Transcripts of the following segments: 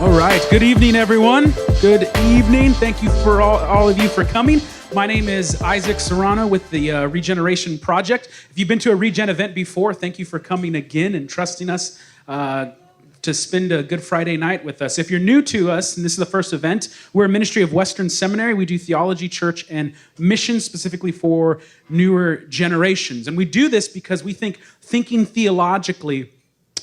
All right. Good evening, everyone. Good evening. Thank you for all of you for coming. My name is Isaac Serrano with the Regeneration Project. If you've been to a Regen event before, thank you for coming again and trusting us to spend a Good Friday night with us. If you're new to us, and this is the first event, we're a ministry of Western Seminary. We do theology, church, and mission specifically for newer generations. And we do this because we think thinking theologically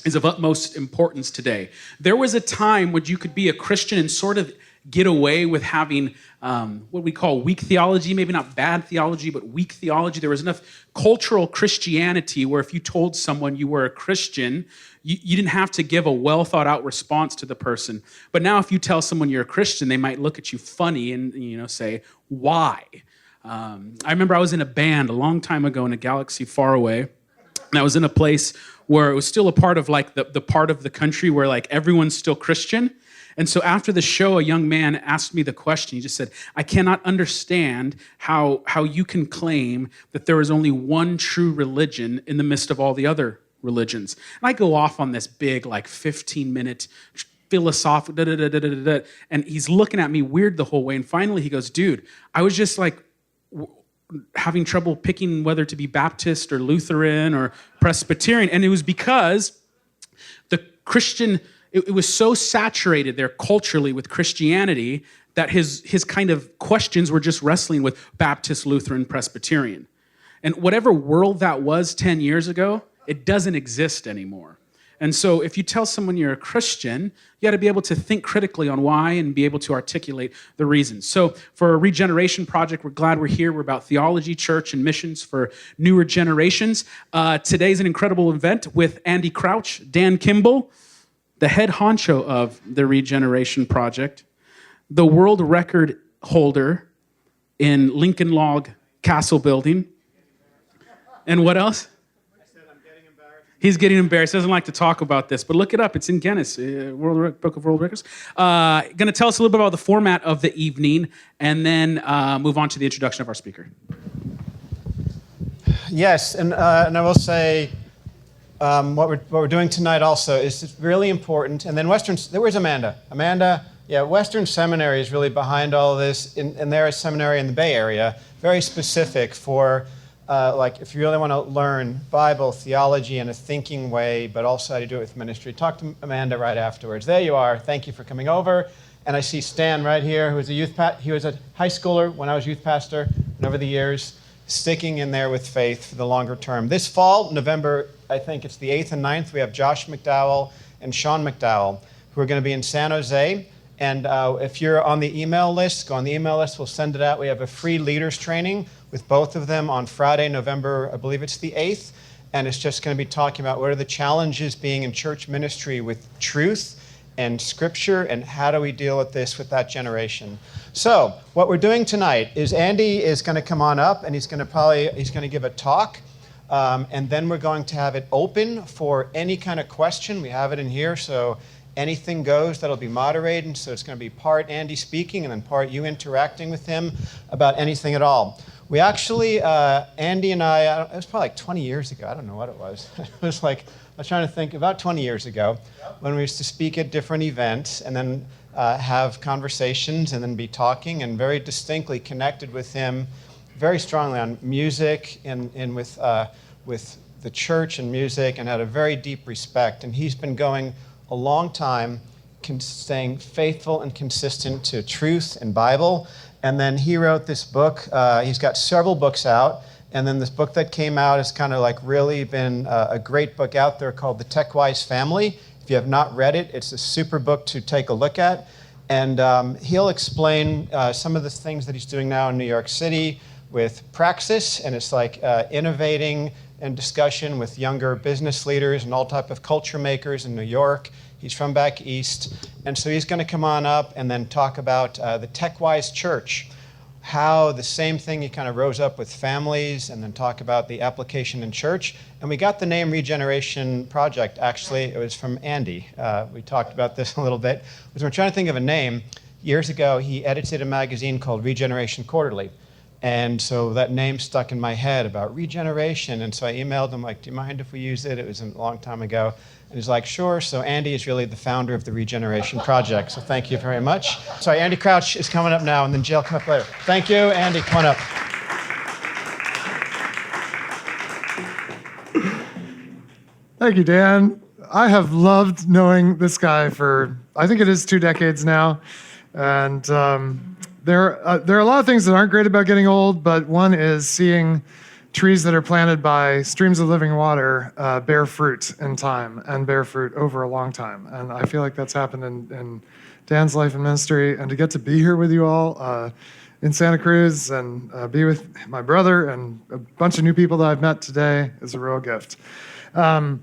is of utmost importance today. There was a time when you could be a Christian and sort of get away with having what we call weak theology, maybe not bad theology, but weak theology. There was enough cultural Christianity where if you told someone you were a Christian, you didn't have to give a well-thought-out response to the person. But now if you tell someone you're a Christian, they might look at you funny and say, why? I remember I was in a band a long time ago in a galaxy far away, and I was in a place where it was still a part of like the part of the country where like everyone's still Christian. And so after the show, a young man asked me the question. He just said, I cannot understand how you can claim that there is only one true religion in the midst of all the other religions. And I go off on this big like 15-minute philosophical and he's looking at me weird the whole way. And finally he goes, dude, I was just like having trouble picking whether to be Baptist or Lutheran or Presbyterian. And it was because the Christian, it was so saturated there culturally with Christianity that his kind of questions were just wrestling with Baptist, Lutheran, Presbyterian. And whatever world that was 10 years ago, it doesn't exist anymore. And so if you tell someone you're a Christian, you got to be able to think critically on why and be able to articulate the reasons. So for a Regeneration Project, we're glad we're here. We're about theology, church, and missions for newer generations. Today's an incredible event with Andy Crouch, Dan Kimball, the head honcho of the Regeneration Project, the world record holder in Lincoln Log Castle building. And what else? He's getting embarrassed. He doesn't like to talk about this, but look it up. It's in Guinness, Book of World Records. Going to tell us a little bit about the format of the evening, and then move on to the introduction of our speaker. Yes, and I will say what we're doing tonight also is really important. And then where's Amanda? Amanda, yeah, Western Seminary is really behind all of this, and they're a seminary in the Bay Area, very specific for like if you really want to learn Bible, theology in a thinking way, but also how to do it with ministry. Talk to Amanda right afterwards. There you are. Thank you for coming over. And I see Stan right here, who was he was a high schooler when I was youth pastor, and over the years, sticking in there with faith for the longer term. This fall, November, I think it's the 8th and 9th, we have Josh McDowell and Sean McDowell, who are going to be in San Jose. And if you're on the email list, go on the email list, we'll send it out. We have a free leaders training with both of them on Friday, November, I believe it's the 8th. And it's just going to be talking about what are the challenges being in church ministry with truth and scripture, and how do we deal with this with that generation. So what we're doing tonight is Andy is going to come on up, and he's going to give a talk. And then we're going to have it open for any kind of question. We have it in here, so anything goes. That'll be moderated, so it's going to be part Andy speaking and then part you interacting with him about anything at all. We actually, Andy and I, it was probably like 20 years ago. I don't know what it was. It was like, I was trying to think, about 20 years ago, when we used to speak at different events and then have conversations and then be talking, and very distinctly connected with him very strongly on music and with the church and music, and had a very deep respect. And he's been going a long time, staying faithful and consistent to truth and Bible. And then he wrote this book. He's got several books out. And then this book that came out has kind of like really been a great book out there called The Tech-Wise Family. If you have not read it, it's a super book to take a look at. And he'll explain some of the things that he's doing now in New York City with Praxis. And it's like innovating and discussion with younger business leaders and all type of culture makers in New York. He's from back east. And so he's going to come on up and then talk about the Tech-Wise Church, how the same thing, he kind of rose up with families, and then talk about the application in church. And we got the name Regeneration Project. Actually, it was from Andy. We talked about this a little bit. We're trying to think of a name. Years ago, he edited a magazine called Regeneration Quarterly. And so that name stuck in my head about regeneration. And so I emailed him, like, do you mind if we use it? It was a long time ago. And he's like, sure. So Andy is really the founder of the Regeneration Project. So thank you very much. Sorry, Andy Crouch is coming up now, and then Jill, come up later. Thank you, Andy. Come on up. Thank you, Dan. I have loved knowing this guy for, I think it is 2 decades now. And there are a lot of things that aren't great about getting old, but one is seeing trees that are planted by streams of living water bear fruit in time and bear fruit over a long time. And I feel like that's happened in Dan's life and ministry. And to get to be here with you all in Santa Cruz and be with my brother and a bunch of new people that I've met today is a real gift. I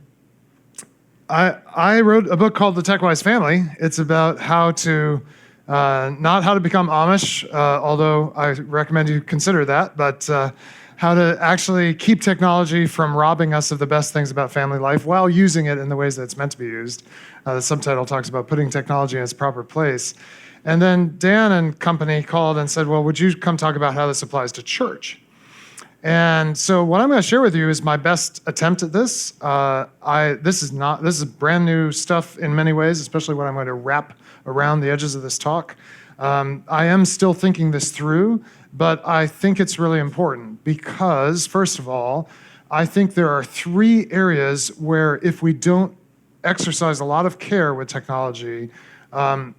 wrote a book called The Tech-Wise Family. It's about how to, not how to become Amish, although I recommend you consider that, but how to actually keep technology from robbing us of the best things about family life while using it in the ways that it's meant to be used. The subtitle talks about putting technology in its proper place. And then Dan and company called and said, well, would you come talk about how this applies to church? And so what I'm going to share with you is my best attempt at this. This is brand new stuff in many ways, especially what I'm going to wrap around the edges of this talk. I am still thinking this through, but I think it's really important because, first of all, I think there are 3 areas where if we don't exercise a lot of care with technology,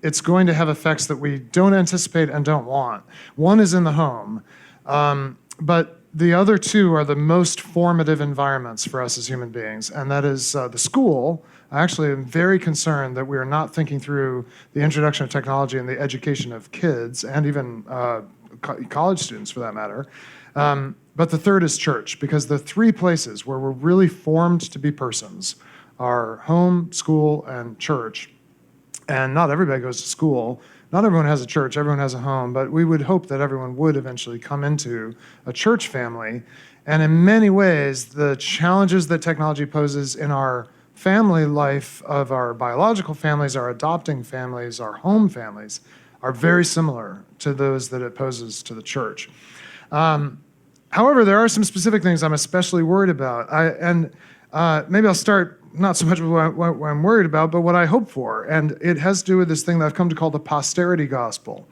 it's going to have effects that we don't anticipate and don't want. One is in the home, but the other 2 are the most formative environments for us as human beings, and that is the school. I actually am very concerned that we are not thinking through the introduction of technology and the education of kids, and even college students for that matter. But the third is church, because the 3 places where we're really formed to be persons are home, school, and church. And not everybody goes to school. Not everyone has a church, everyone has a home, but we would hope that everyone would eventually come into a church family. And in many ways, the challenges that technology poses in our family life of our biological families, our adopting families, our home families, are very similar to those that it poses to the church. However, there are some specific things I'm especially worried about. Maybe I'll start not so much with what I'm worried about, but what I hope for. And it has to do with this thing that I've come to call the posterity gospel,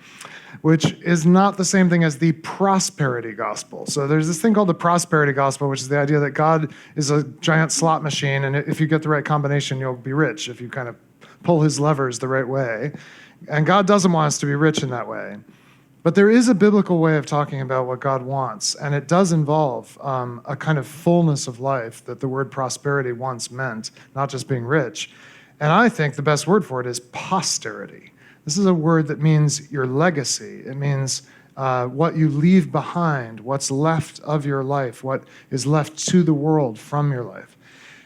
which is not the same thing as the prosperity gospel. So there's this thing called the prosperity gospel, which is the idea that God is a giant slot machine, and if you get the right combination, you'll be rich if you kind of pull his levers the right way. And God doesn't want us to be rich in that way. But there is a biblical way of talking about what God wants, and it does involve a kind of fullness of life that the word prosperity once meant, not just being rich. And I think the best word for it is posterity. This is a word that means your legacy. It means what you leave behind, what's left of your life, what is left to the world from your life.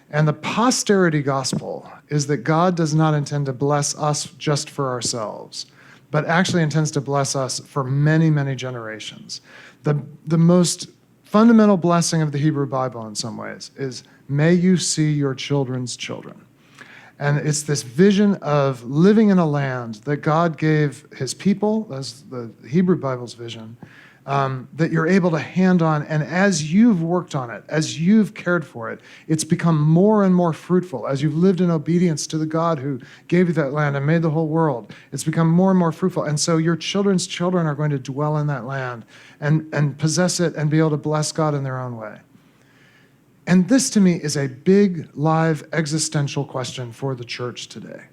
And the posterity gospel is that God does not intend to bless us just for ourselves, but actually intends to bless us for many, many generations. The most fundamental blessing of the Hebrew Bible in some ways is, may you see your children's children. And it's this vision of living in a land that God gave his people, as the Hebrew Bible's vision, that you're able to hand on. And as you've worked on it, as you've cared for it, it's become more and more fruitful. As you've lived in obedience to the God who gave you that land and made the whole world, it's become more and more fruitful. And so your children's children are going to dwell in that land and possess it and be able to bless God in their own way. And this, to me, is a big, live, existential question for the church today.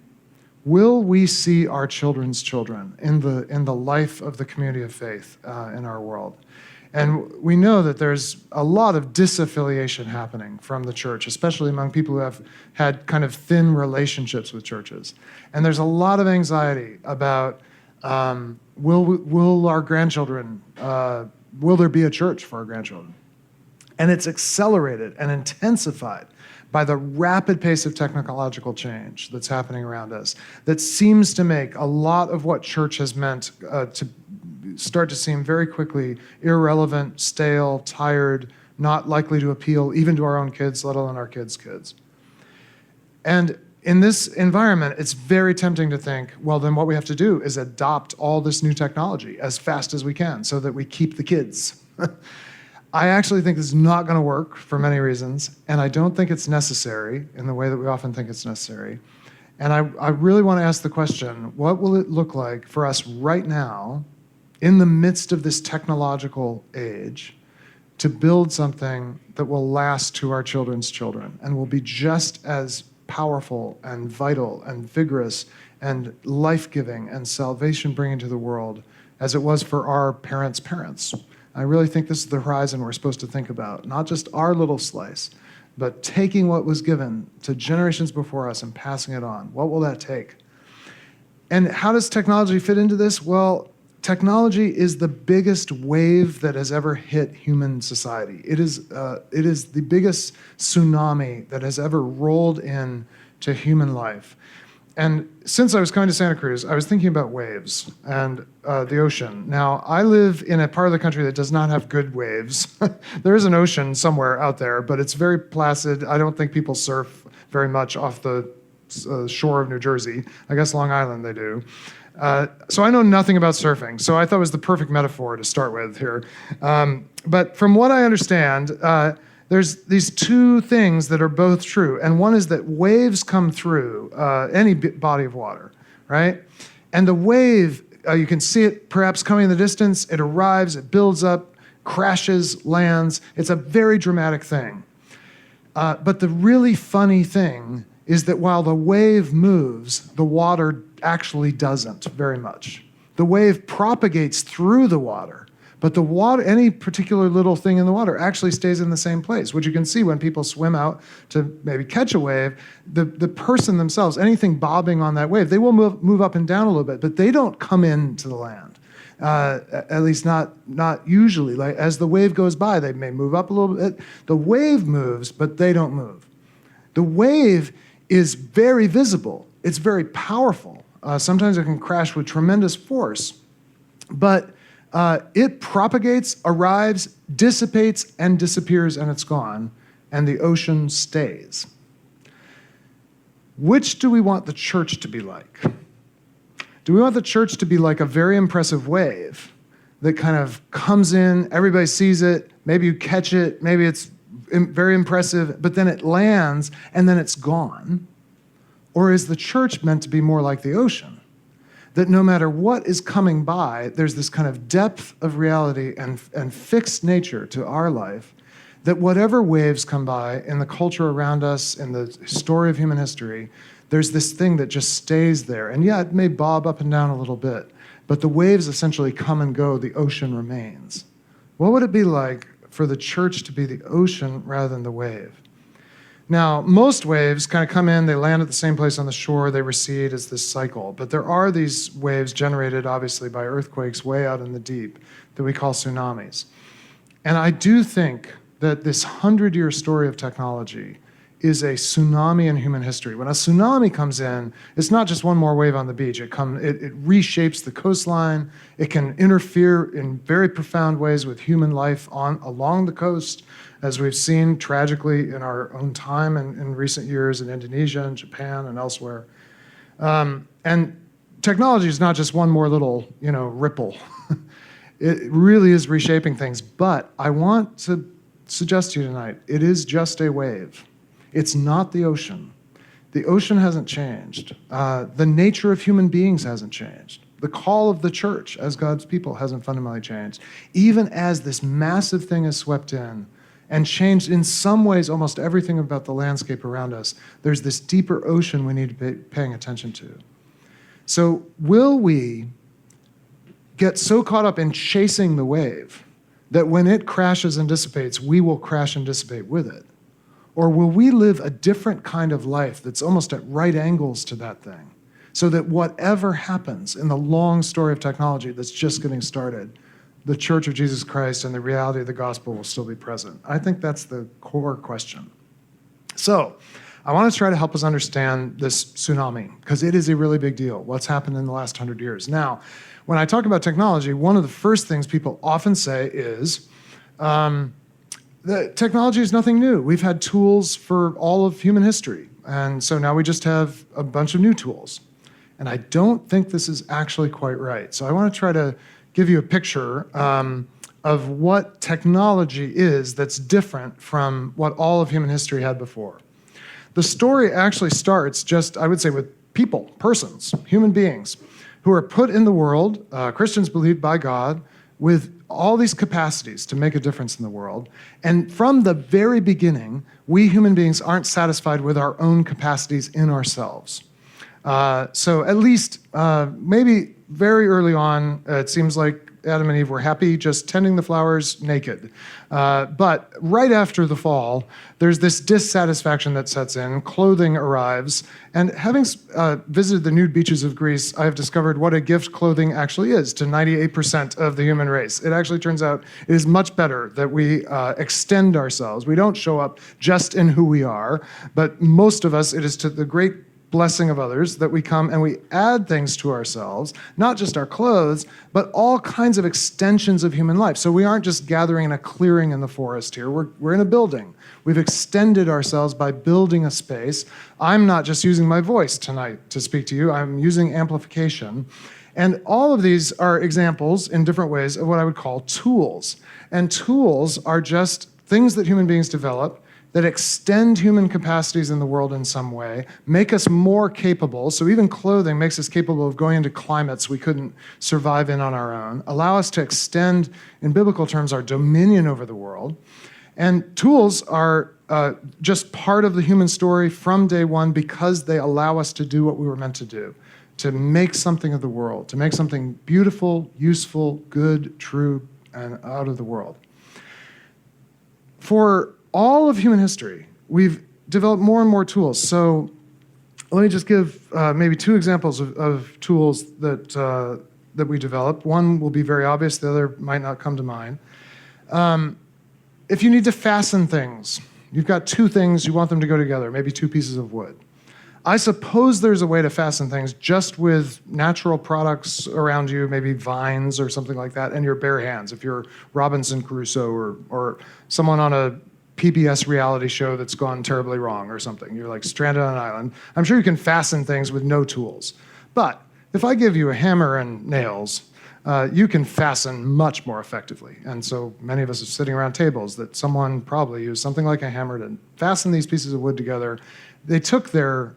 Will we see our children's children in the life of the community of faith in our world? And we know that there's a lot of disaffiliation happening from the church, especially among people who have had kind of thin relationships with churches. And there's a lot of anxiety about will our grandchildren, will there be a church for our grandchildren? And it's accelerated and intensified by the rapid pace of technological change that's happening around us, that seems to make a lot of what church has meant to start to seem very quickly irrelevant, stale, tired, not likely to appeal even to our own kids, let alone our kids' kids. And in this environment, it's very tempting to think, well, then what we have to do is adopt all this new technology as fast as we can so that we keep the kids. I actually think this is not going to work for many reasons, and I don't think it's necessary in the way that we often think it's necessary. And I really want to ask the question, what will it look like for us right now, in the midst of this technological age, to build something that will last to our children's children and will be just as powerful and vital and vigorous and life-giving and salvation-bringing to the world as it was for our parents' parents? I really think this is the horizon we're supposed to think about, not just our little slice, but taking what was given to generations before us and passing it on. What will that take? And how does technology fit into this? Well, technology is the biggest wave that has ever hit human society. It is the biggest tsunami that has ever rolled in to human life. And since I was coming to Santa Cruz, I was thinking about waves and the ocean. Now, I live in a part of the country that does not have good waves. There is an ocean somewhere out there, but it's very placid. I don't think people surf very much off the shore of New Jersey. I guess Long Island they do. So I know nothing about surfing, so I thought it was the perfect metaphor to start with here. But from what I understand, there's these two things that are both true. And one is that waves come through any body of water, right? And the wave, you can see it perhaps coming in the distance. It arrives, it builds up, crashes, lands. It's a very dramatic thing. But the really funny thing is that while the wave moves, the water actually doesn't very much. The wave propagates through the water, but the water, any particular little thing in the water actually stays in the same place, which you can see when people swim out to maybe catch a wave. The person themselves, anything bobbing on that wave, they will move up and down a little bit, but they don't come into the land. At least not usually. Like as the wave goes by, they may move up a little bit. The wave moves, but they don't move. The wave is very visible. It's very powerful. Sometimes it can crash with tremendous force, but it propagates, arrives, dissipates, and disappears, and it's gone, and the ocean stays. Which do we want the church to be like? Do we want the church to be like a very impressive wave that kind of comes in, everybody sees it, maybe you catch it, maybe it's very impressive, but then it lands, and then it's gone? Or is the church meant to be more like the ocean? That no matter what is coming by, there's this kind of depth of reality and fixed nature to our life, that whatever waves come by in the culture around us, in the story of human history, there's this thing that just stays there. And yeah, it may bob up and down a little bit, but the waves essentially come and go, the ocean remains. What would it be like for the church to be the ocean rather than the wave? Now, most waves kind of come in, they land at the same place on the shore, they recede as this cycle. But there are these waves generated, obviously, by earthquakes way out in the deep that we call tsunamis. And I do think that this 100-year story of technology is a tsunami in human history. When a tsunami comes in, it's not just one more wave on the beach. It reshapes the coastline. It can interfere in very profound ways with human life along the coast, as we've seen tragically in our own time and in recent years in Indonesia and Japan and elsewhere. And technology is not just one more little, ripple. It really is reshaping things. But I want to suggest to you tonight, it is just a wave. It's not the ocean. The ocean hasn't changed. The nature of human beings hasn't changed. The call of the church as God's people hasn't fundamentally changed. Even as this massive thing is swept in and changed in some ways almost everything about the landscape around us, there's this deeper ocean we need to be paying attention to. So will we get so caught up in chasing the wave that when it crashes and dissipates, we will crash and dissipate with it? Or will we live a different kind of life that's almost at right angles to that thing, so that whatever happens in the long story of technology that's just getting started, the Church of Jesus Christ and the reality of the gospel will still be present? I think that's the core question. So I want to try to help us understand this tsunami, because it is a really big deal, what's happened in the last 100 years. Now, when I talk about technology, one of the first things people often say is, the technology is nothing new. We've had tools for all of human history, and so now we just have a bunch of new tools. And I don't think this is actually quite right. So I want to try to give you a picture of what technology is that's different from what all of human history had before. The story actually starts just, I would say, with people, persons, human beings, who are put in the world, Christians believed by God, with all these capacities to make a difference in the world. And from the very beginning, we human beings aren't satisfied with our own capacities in ourselves. So at least maybe very early on, it seems like Adam and Eve were happy just tending the flowers naked. But right after the fall, there's this dissatisfaction that sets in, clothing arrives, and having visited the nude beaches of Greece, I have discovered what a gift clothing actually is to 98% of the human race. It actually turns out it is much better that we extend ourselves. We don't show up just in who we are, but most of us, it is to the great blessing of others that we come and we add things to ourselves, not just our clothes, but all kinds of extensions of human life. So we aren't just gathering in a clearing in the forest here. We're in a building. We've extended ourselves by building a space. I'm not just using my voice tonight to speak to you. I'm using amplification. And all of these are examples in different ways of what I would call tools. And tools are just things that human beings develop that extend human capacities in the world in some way, make us more capable. So even clothing makes us capable of going into climates we couldn't survive in on our own, allow us to extend, in biblical terms, our dominion over the world. And tools are just part of the human story from day one because they allow us to do what we were meant to do, to make something of the world, to make something beautiful, useful, good, true, and out of the world. For all of human history, we've developed more and more tools. So let me just give maybe two examples of tools that we developed. One will be very obvious, the other might not come to mind. If you need to fasten things, you've got two things, you want them to go together, maybe two pieces of wood. I suppose there's a way to fasten things just with natural products around you, maybe vines or something like that, and your bare hands. If you're Robinson Crusoe or someone on a PBS reality show that's gone terribly wrong or something. You're like stranded on an island. I'm sure you can fasten things with no tools. But if I give you a hammer and nails, you can fasten much more effectively. And so many of us are sitting around tables that someone probably used something like a hammer to fasten these pieces of wood together. They took their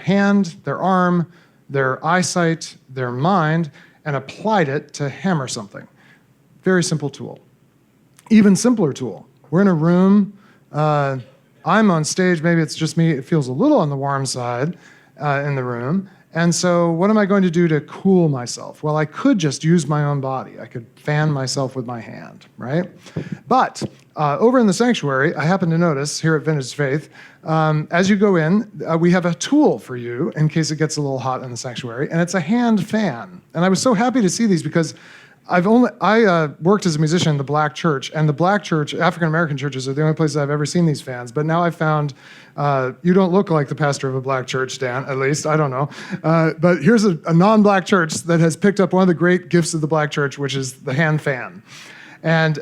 hand, their arm, their eyesight, their mind, and applied it to hammer something. Very simple tool. Even simpler tool. We're in a room. I'm on stage, maybe it's just me, it feels a little on the warm side in the room. And so what am I going to do to cool myself? Well, I could just use my own body. I could fan myself with my hand, right? But over in the sanctuary, I happen to notice here at Vintage Faith, as you go in, we have a tool for you in case it gets a little hot in the sanctuary, and it's a hand fan. And I was so happy to see these because I worked as a musician in the black church, and the black church, African-American churches are the only places I've ever seen these fans, but now I've found, you don't look like the pastor of a black church, Dan, at least, I don't know. But here's a non-black church that has picked up one of the great gifts of the black church, which is the hand fan. And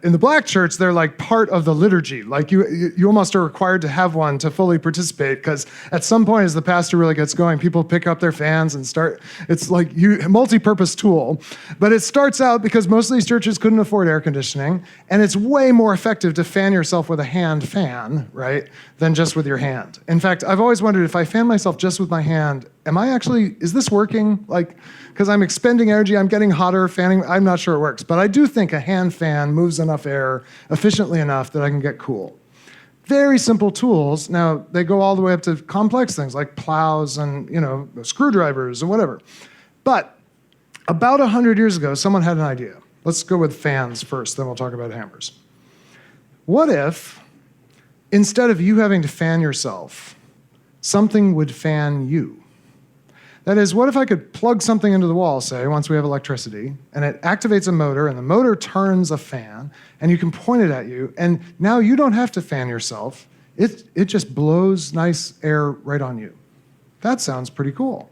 in the black church, they're like part of the liturgy. Like you almost are required to have one to fully participate, because at some point as the pastor really gets going, people pick up their fans and start, it's like a multi-purpose tool. But it starts out because most of these churches couldn't afford air conditioning, and it's way more effective to fan yourself with a hand fan, right, than just with your hand. In fact, I've always wondered if I fan myself just with my hand, is this working? Like, because I'm expending energy, I'm getting hotter, fanning, I'm not sure it works. But I do think a hand fan moves enough air efficiently enough that I can get cool. Very simple tools. Now, they go all the way up to complex things like plows and, screwdrivers and whatever. But about 100 years ago, someone had an idea. Let's go with fans first, then we'll talk about hammers. What if, instead of you having to fan yourself, something would fan you? That is, what if I could plug something into the wall, say, once we have electricity, and it activates a motor, and the motor turns a fan, and you can point it at you, and now you don't have to fan yourself. It just blows nice air right on you. That sounds pretty cool.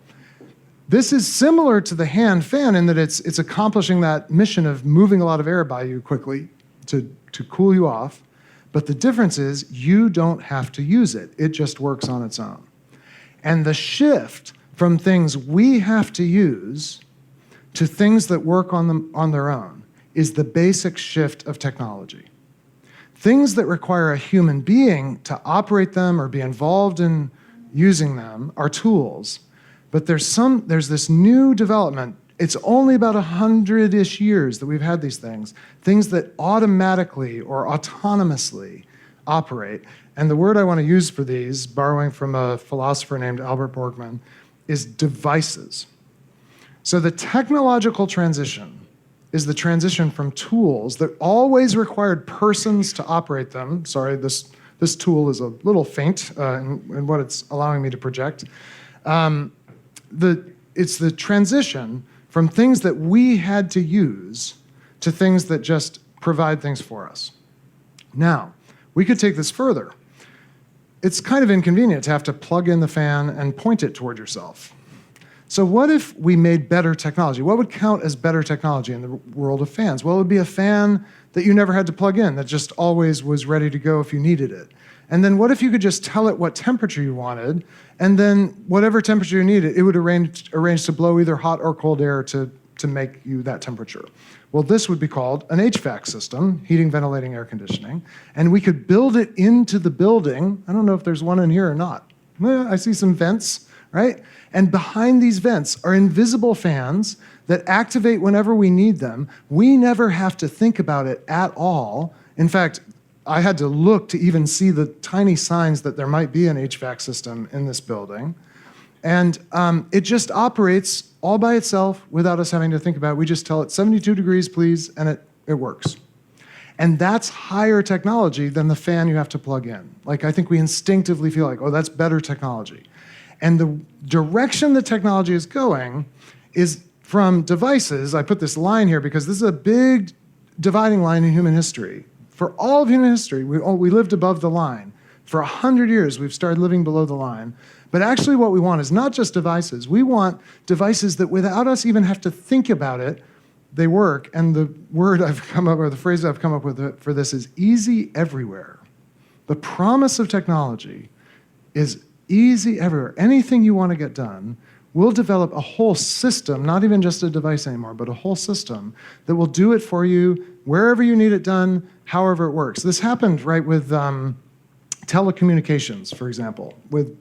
This is similar to the hand fan in that it's accomplishing that mission of moving a lot of air by you quickly to cool you off, but the difference is you don't have to use it. It just works on its own. And the shift from things we have to use to things that work on their own is the basic shift of technology. Things that require a human being to operate them or be involved in using them are tools. But there's this new development. It's only about 100-ish years that we've had these things that automatically or autonomously operate. And the word I want to use for these, borrowing from a philosopher named Albert Borgman, is devices. So the technological transition is the transition from tools that always required persons to operate them. Sorry, this tool is a little faint in what it's allowing me to project. It's the transition from things that we had to use to things that just provide things for us. Now, we could take this further. It's kind of inconvenient to have to plug in the fan and point it toward yourself. So what if we made better technology? What would count as better technology in the world of fans? Well, it would be a fan that you never had to plug in, that just always was ready to go if you needed it. And then what if you could just tell it what temperature you wanted, and then whatever temperature you needed, it would arrange to blow either hot or cold air to make you that temperature. Well, this would be called an HVAC system, heating, ventilating, air conditioning, and we could build it into the building. I don't know if there's one in here or not. I see some vents, right? And behind these vents are invisible fans that activate whenever we need them. We never have to think about it at all. In fact, I had to look to even see the tiny signs that there might be an HVAC system in this building. And it just operates all by itself without us having to think about it. We just tell it 72 degrees, please, and it works. And that's higher technology than the fan you have to plug in. Like, I think we instinctively feel like, oh, that's better technology. And the direction the technology is going is from devices. I put this line here because this is a big dividing line in human history. For all of human history, we lived above the line. For 100 years, we've started living below the line. But actually what we want is not just devices. We want devices that without us even have to think about it, they work. And the word I've come up, or the phrase I've come up with for this is easy everywhere. The promise of technology is easy everywhere. Anything you want to get done, we'll develop a whole system, not even just a device anymore, but a whole system that will do it for you wherever you need it done, however it works. This happened, right, with telecommunications, for example, with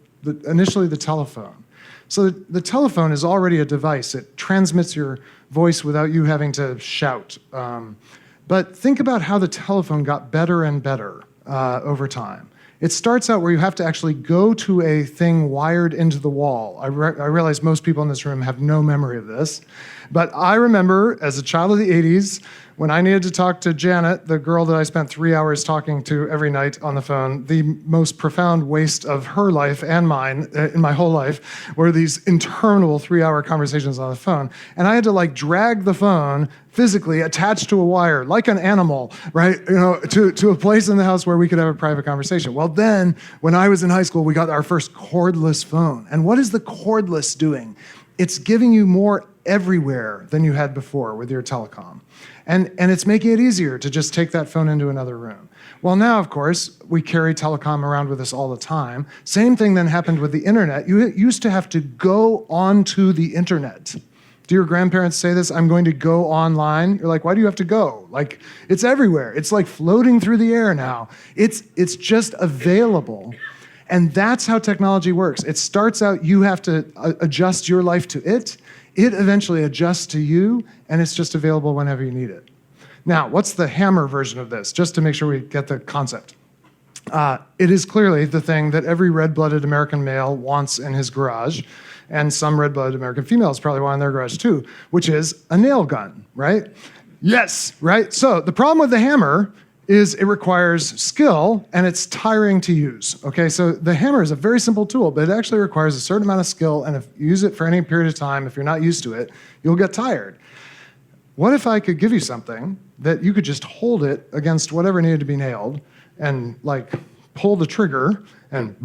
initially the telephone. So the telephone is already a device. It transmits your voice without you having to shout. But think about how the telephone got better and better over time. It starts out where you have to actually go to a thing wired into the wall. I realize most people in this room have no memory of this, but I remember as a child of the 80s, when I needed to talk to Janet, the girl that I spent 3 hours talking to every night on the phone, the most profound waste of her life and mine in my whole life were these interminable 3-hour conversations on the phone. And I had to like drag the phone physically attached to a wire, like an animal, right? To a place in the house where we could have a private conversation. Well, then when I was in high school, we got our first cordless phone. And what is the cordless doing? It's giving you more everywhere than you had before with your telecom. And it's making it easier to just take that phone into another room. Well, now, of course, we carry telecom around with us all the time. Same thing then happened with the internet. You used to have to go onto the internet. Do your grandparents say this? I'm going to go online. You're like, why do you have to go? Like, it's everywhere. It's like floating through the air now. It's just available. And that's how technology works. It starts out, you have to adjust your life to it. It eventually adjusts to you, and it's just available whenever you need it. Now, what's the hammer version of this? Just to make sure we get the concept. It is clearly the thing that every red-blooded American male wants in his garage, and some red-blooded American females probably want in their garage too, which is a nail gun, right? Yes, right? So the problem with the hammer is it requires skill, and it's tiring to use, okay? So the hammer is a very simple tool, but it actually requires a certain amount of skill, and if you use it for any period of time, if you're not used to it, you'll get tired. What if I could give you something that you could just hold it against whatever needed to be nailed, and like pull the trigger, and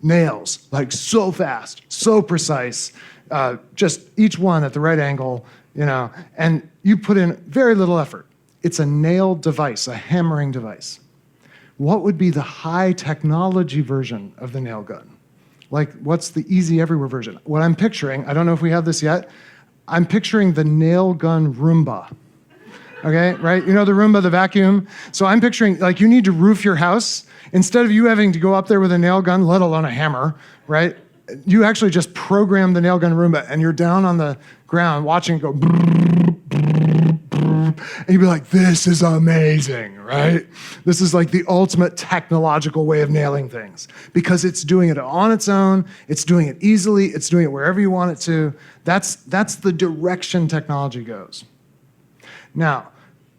nails, like so fast, so precise, just each one at the right angle, and you put in very little effort. It's a nail device, a hammering device. What would be the high technology version of the nail gun? Like, what's the easy everywhere version? What I'm picturing, I don't know if we have this yet, I'm picturing the nail gun Roomba. Okay, right? You know the Roomba, the vacuum? So I'm picturing, like, you need to roof your house. Instead of you having to go up there with a nail gun, let alone a hammer, right? You actually just program the nail gun Roomba, and you're down on the ground watching it go, and you'd be like, this is amazing, right? This is like the ultimate technological way of nailing things because it's doing it on its own, it's doing it easily, it's doing it wherever you want it to. That's the direction technology goes. Now,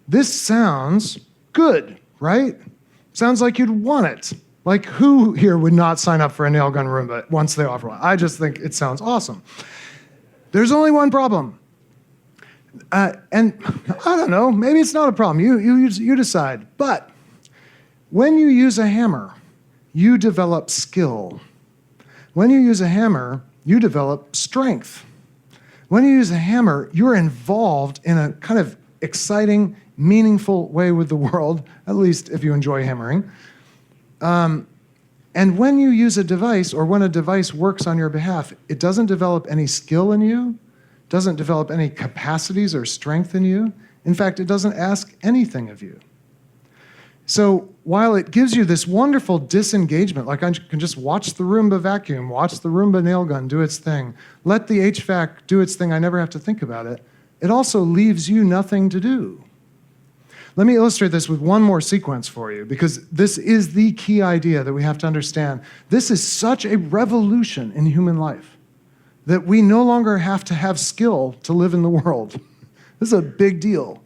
this sounds good, right? Sounds like you'd want it. Like, who here would not sign up for a nail gun Roomba once they offer one? I just think it sounds awesome. There's only one problem. And I don't know, maybe it's not a problem. You decide. But when you use a hammer, you develop skill. When you use a hammer, you develop strength. When you use a hammer, you're involved in a kind of exciting, meaningful way with the world, at least if you enjoy hammering. And when you use a device, or when a device works on your behalf, it doesn't develop any skill in you, doesn't develop any capacities or strength in you. In fact, it doesn't ask anything of you. So while it gives you this wonderful disengagement, like I can just watch the Roomba vacuum, watch the Roomba nail gun do its thing, let the HVAC do its thing, I never have to think about it, it also leaves you nothing to do. Let me illustrate this with one more sequence for you, because this is the key idea that we have to understand. This is such a revolution in human life that we no longer have to have skill to live in the world. This is a big deal.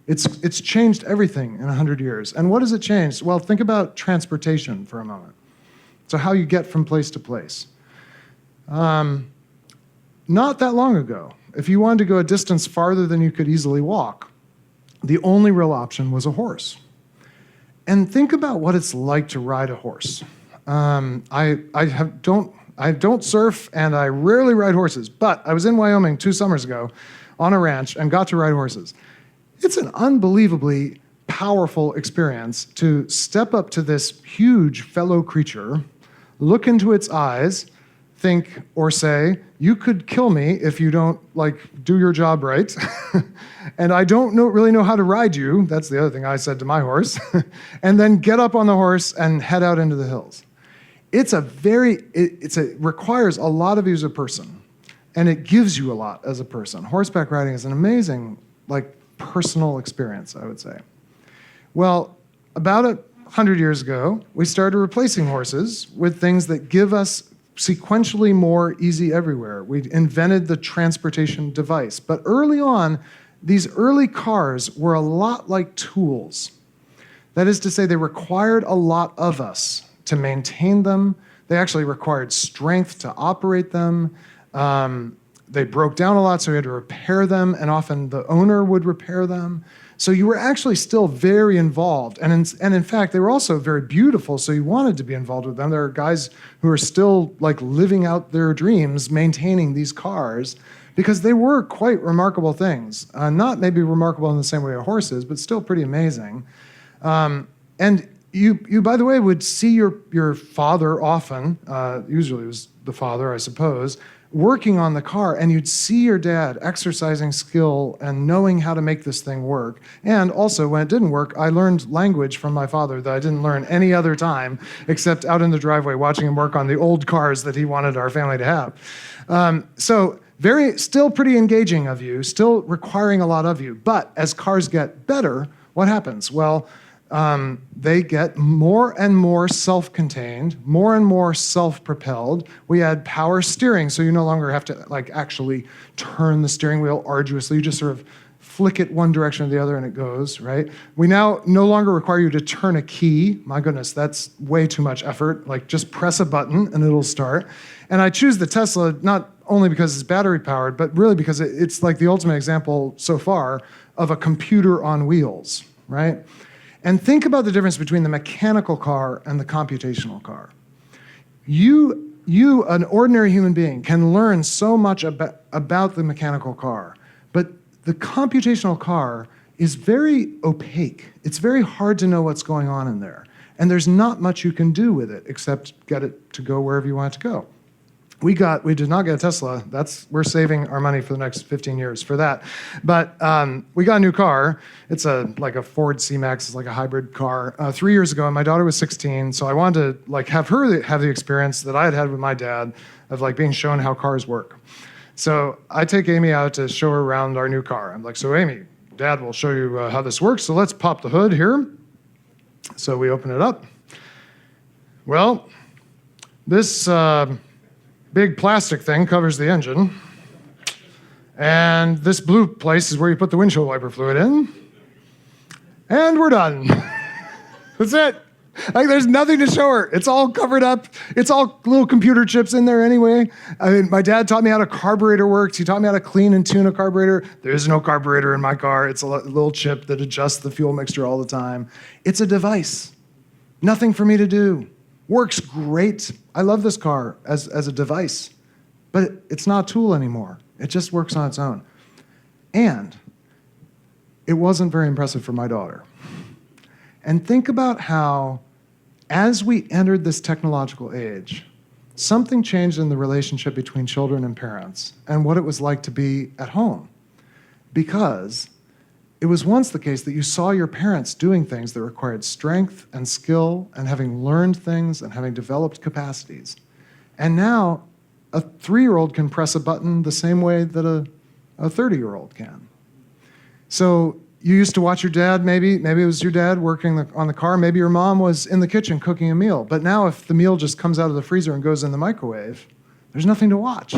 It's changed everything in 100 years. And what has it changed? Well, think about transportation for a moment. So how you get from place to place. Not that long ago, if you wanted to go a distance farther than you could easily walk, the only real option was a horse. And think about what it's like to ride a horse. I don't surf, and I rarely ride horses, but I was in Wyoming 2 summers ago on a ranch and got to ride horses. It's an unbelievably powerful experience to step up to this huge fellow creature, look into its eyes, think or say, you could kill me if you don't do your job right. And I don't really know how to ride you. That's the other thing I said to my horse. And then get up on the horse and head out into the hills. It requires a lot of you as a person, and it gives you a lot as a person. Horseback riding is an amazing, personal experience, I would say. Well, about 100 years ago, we started replacing horses with things that give us sequentially more easy everywhere. We invented the transportation device. But early on, these early cars were a lot like tools. That is to say, they required a lot of us to maintain them. They actually required strength to operate them. They broke down a lot, so we had to repair them, and often the owner would repair them. So you were actually still very involved. And in fact, they were also very beautiful, so you wanted to be involved with them. There are guys who are still living out their dreams, maintaining these cars, because they were quite remarkable things. Not maybe remarkable in the same way a horse is, but still pretty amazing. And you, by the way, would see your father often, usually it was the father, I suppose, working on the car, and you'd see your dad exercising skill and knowing how to make this thing work. And also, when it didn't work, I learned language from my father that I didn't learn any other time except out in the driveway watching him work on the old cars that he wanted our family to have. So still pretty engaging of you, still requiring a lot of you. But as cars get better, what happens? Well, they get more and more self-contained, more and more self-propelled. We add power steering, so you no longer have to actually turn the steering wheel arduously. You just sort of flick it one direction or the other and it goes, right? We now no longer require you to turn a key. My goodness, that's way too much effort. Just press a button and it'll start. And I choose the Tesla not only because it's battery powered, but really because it's the ultimate example so far of a computer on wheels, right? And think about the difference between the mechanical car and the computational car. You, an ordinary human being, can learn so much about the mechanical car, but the computational car is very opaque. It's very hard to know what's going on in there. And there's not much you can do with it except get it to go wherever you want it to go. We did not get a Tesla. We're saving our money for the next 15 years for that. But we got a new car. It's like a Ford C-Max. It's like a hybrid car. 3 years ago, and my daughter was 16, so I wanted to have her have the experience that I had with my dad of being shown how cars work. So I take Amy out to show her around our new car. I'm like, so Amy, Dad will show you how this works. So let's pop the hood here. So we open it up. Well, this big plastic thing covers the engine. And this blue place is where you put the windshield wiper fluid in. And we're done. That's it. There's nothing to show her. It's all covered up. It's all little computer chips in there anyway. I mean, my dad taught me how a carburetor works. He taught me how to clean and tune a carburetor. There is no carburetor in my car. It's a little chip that adjusts the fuel mixture all the time. It's a device. Nothing for me to do. Works great. I love this car as a device, but it's not a tool anymore. It just works on its own. And it wasn't very impressive for my daughter. And think about how, as we entered this technological age, something changed in the relationship between children and parents and what it was like to be at home. Because it was once the case that you saw your parents doing things that required strength and skill and having learned things and having developed capacities. And now a 3-year-old can press a button the same way that a 30-year-old can. So you used to watch your dad, maybe it was your dad working on the car, maybe your mom was in the kitchen cooking a meal. But now if the meal just comes out of the freezer and goes in the microwave, there's nothing to watch,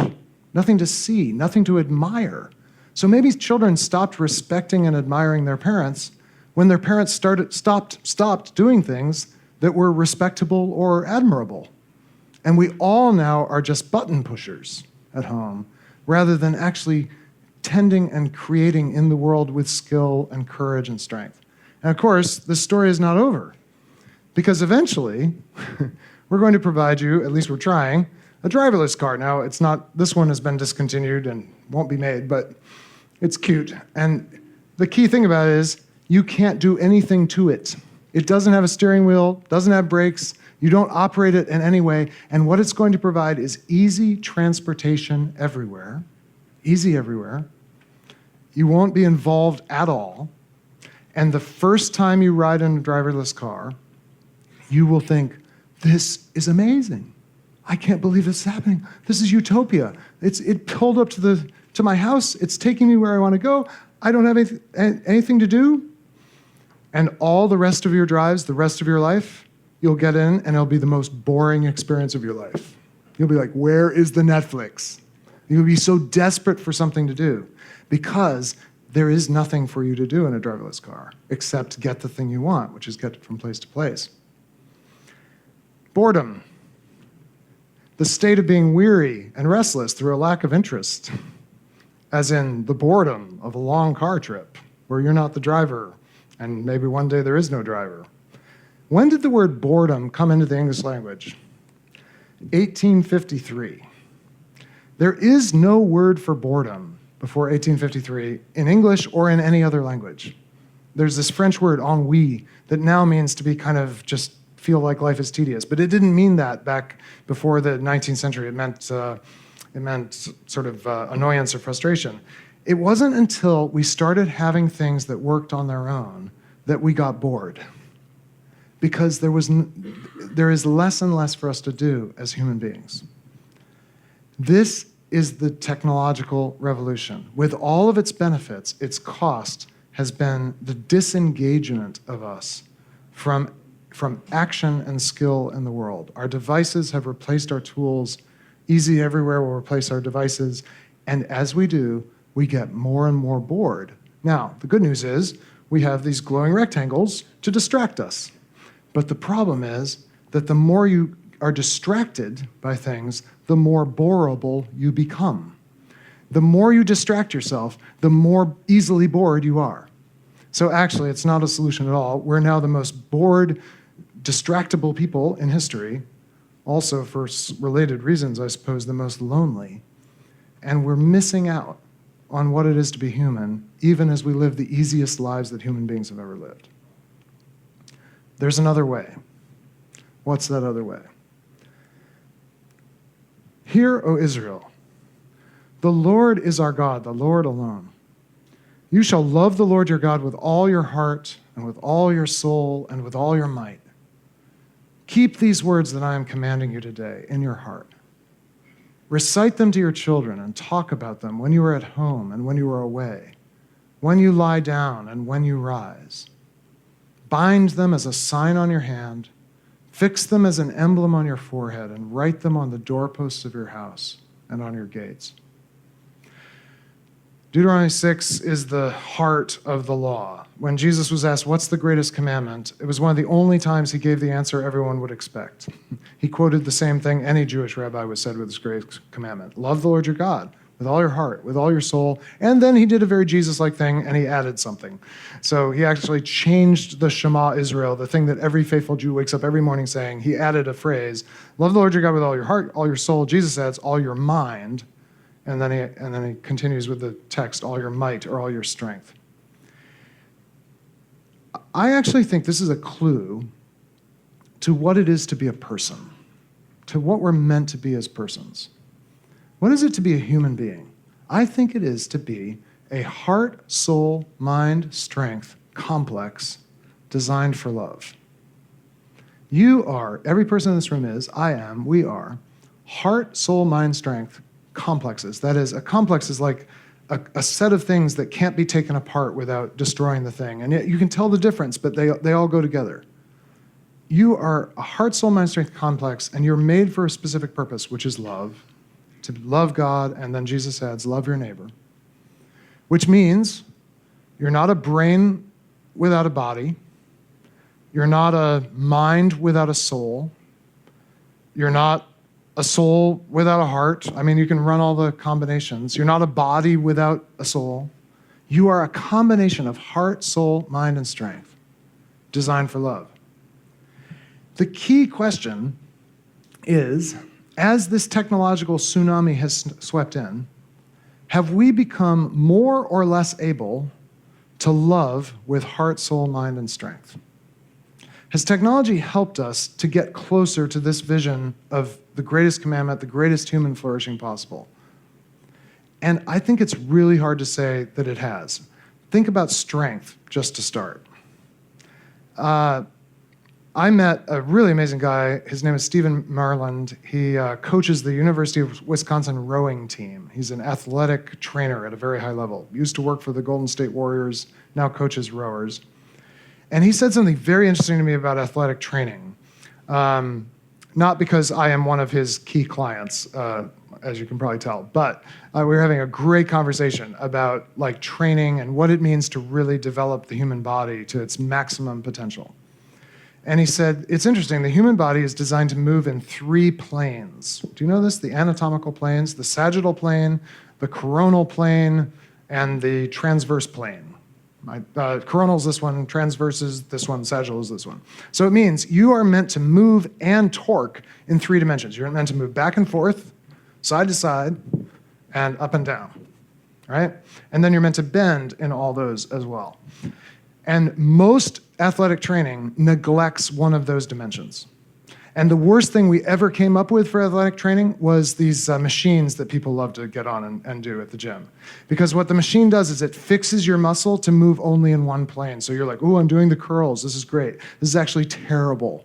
nothing to see, nothing to admire. So maybe children stopped respecting and admiring their parents when their parents stopped doing things that were respectable or admirable. And we all now are just button pushers at home rather than actually tending and creating in the world with skill and courage and strength. And of course, this story is not over, because eventually we're going to provide you, at least we're trying, a driverless car. Now, it's not, this one has been discontinued and won't be made, but it's cute. And the key thing about it is you can't do anything to it. It doesn't have a steering wheel, doesn't have brakes, you don't operate it in any way, and what it's going to provide is easy transportation everywhere, easy everywhere. You won't be involved at all. And the first time you ride in a driverless car, you will think, this is amazing. I can't believe this is happening. This is utopia. It pulled up to my house. It's taking me where I want to go. I don't have anything to do. And all the rest of your drives, the rest of your life, you'll get in and it'll be the most boring experience of your life. You'll be like, where is the Netflix? You'll be so desperate for something to do because there is nothing for you to do in a driverless car except get the thing you want, which is get from place to place. Boredom. The state of being weary and restless through a lack of interest, as in the boredom of a long car trip where you're not the driver and maybe one day there is no driver. When did the word boredom come into the English language? 1853. There is no word for boredom before 1853 in English or in any other language. There's this French word, ennui, that now means to be kind of just feel like life is tedious, but it didn't mean that back before the 19th century. It meant sort of annoyance or frustration. It wasn't until we started having things that worked on their own that we got bored, because there is less and less for us to do as human beings. This is the technological revolution. With all of its benefits, its cost has been the disengagement of us from action and skill in the world. Our devices have replaced our tools. Easy everywhere will replace our devices. And as we do, we get more and more bored. Now, the good news is we have these glowing rectangles to distract us. But the problem is that the more you are distracted by things, the more boreable you become. The more you distract yourself, the more easily bored you are. So actually, it's not a solution at all. We're now the most bored, distractible people in history, also for related reasons, I suppose, the most lonely. And we're missing out on what it is to be human, even as we live the easiest lives that human beings have ever lived. There's another way. What's that other way? Hear, O Israel, the Lord is our God, the Lord alone. You shall love the Lord your God with all your heart and with all your soul and with all your might. Keep these words that I am commanding you today in your heart. Recite them to your children and talk about them when you are at home and when you are away, when you lie down and when you rise. Bind them as a sign on your hand, fix them as an emblem on your forehead, and write them on the doorposts of your house and on your gates. Deuteronomy 6 is the heart of the law. When Jesus was asked, what's the greatest commandment? It was one of the only times he gave the answer everyone would expect. He quoted the same thing any Jewish rabbi would said with his greatest commandment. Love the Lord your God with all your heart, with all your soul. And then he did a very Jesus-like thing, and he added something. So he actually changed the Shema Israel, the thing that every faithful Jew wakes up every morning saying. He added a phrase, love the Lord your God with all your heart, all your soul. Jesus adds, all your mind. And then he continues with the text, all your might or all your strength. I actually think this is a clue to what it is to be a person, to what we're meant to be as persons. What is it to be a human being? I think it is to be a heart, soul, mind, strength complex designed for love. You are, every person in this room is, I am, we are, heart, soul, mind, strength complexes. That is, a complex is like a set of things that can't be taken apart without destroying the thing. And yet you can tell the difference, but they all go together. You are a heart, soul, mind, strength complex, and you're made for a specific purpose, which is love. To love God, and then Jesus adds, love your neighbor. Which means you're not a brain without a body. You're not a mind without a soul. You're not a soul without a heart. I mean, you can run all the combinations. You're not a body without a soul. You are a combination of heart, soul, mind, and strength, designed for love. The key question is, as this technological tsunami has swept in, have we become more or less able to love with heart, soul, mind, and strength? Has technology helped us to get closer to this vision of the greatest commandment, the greatest human flourishing possible? And I think it's really hard to say that it has. Think about strength, just to start. I met a really amazing guy. His name is Stephen Marland. He coaches the University of Wisconsin rowing team. He's an athletic trainer at a very high level. Used to work for the Golden State Warriors, now coaches rowers. And he said something very interesting to me about athletic training. Not because I am one of his key clients, as you can probably tell, but we were having a great conversation about like training and what it means to really develop the human body to its maximum potential. And he said, it's interesting, the human body is designed to move in 3 planes. Do you know this? The anatomical planes, the sagittal plane, the coronal plane, and the transverse plane. Coronal is this one, transverse is this one, sagittal is this one. So it means you are meant to move and torque in 3 dimensions. You're meant to move back and forth, side to side, and up and down, right? And then you're meant to bend in all those as well. And most athletic training neglects one of those dimensions. And the worst thing we ever came up with for athletic training was these machines that people love to get on and do at the gym. Because what the machine does is it fixes your muscle to move only in one plane. So you're like, oh, I'm doing the curls. This is great. This is actually terrible.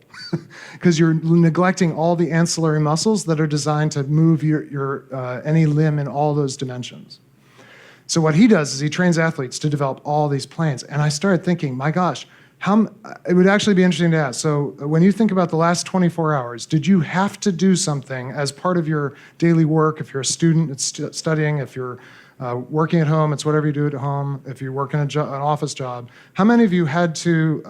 Because you're neglecting all the ancillary muscles that are designed to move your any limb in all those dimensions. So what he does is he trains athletes to develop all these planes. And I started thinking, my gosh, it would actually be interesting to ask. So when you think about the last 24 hours, did you have to do something as part of your daily work? If you're a student, it's studying. If you're working at home, it's whatever you do at home. If you work in an office job, how many of you had to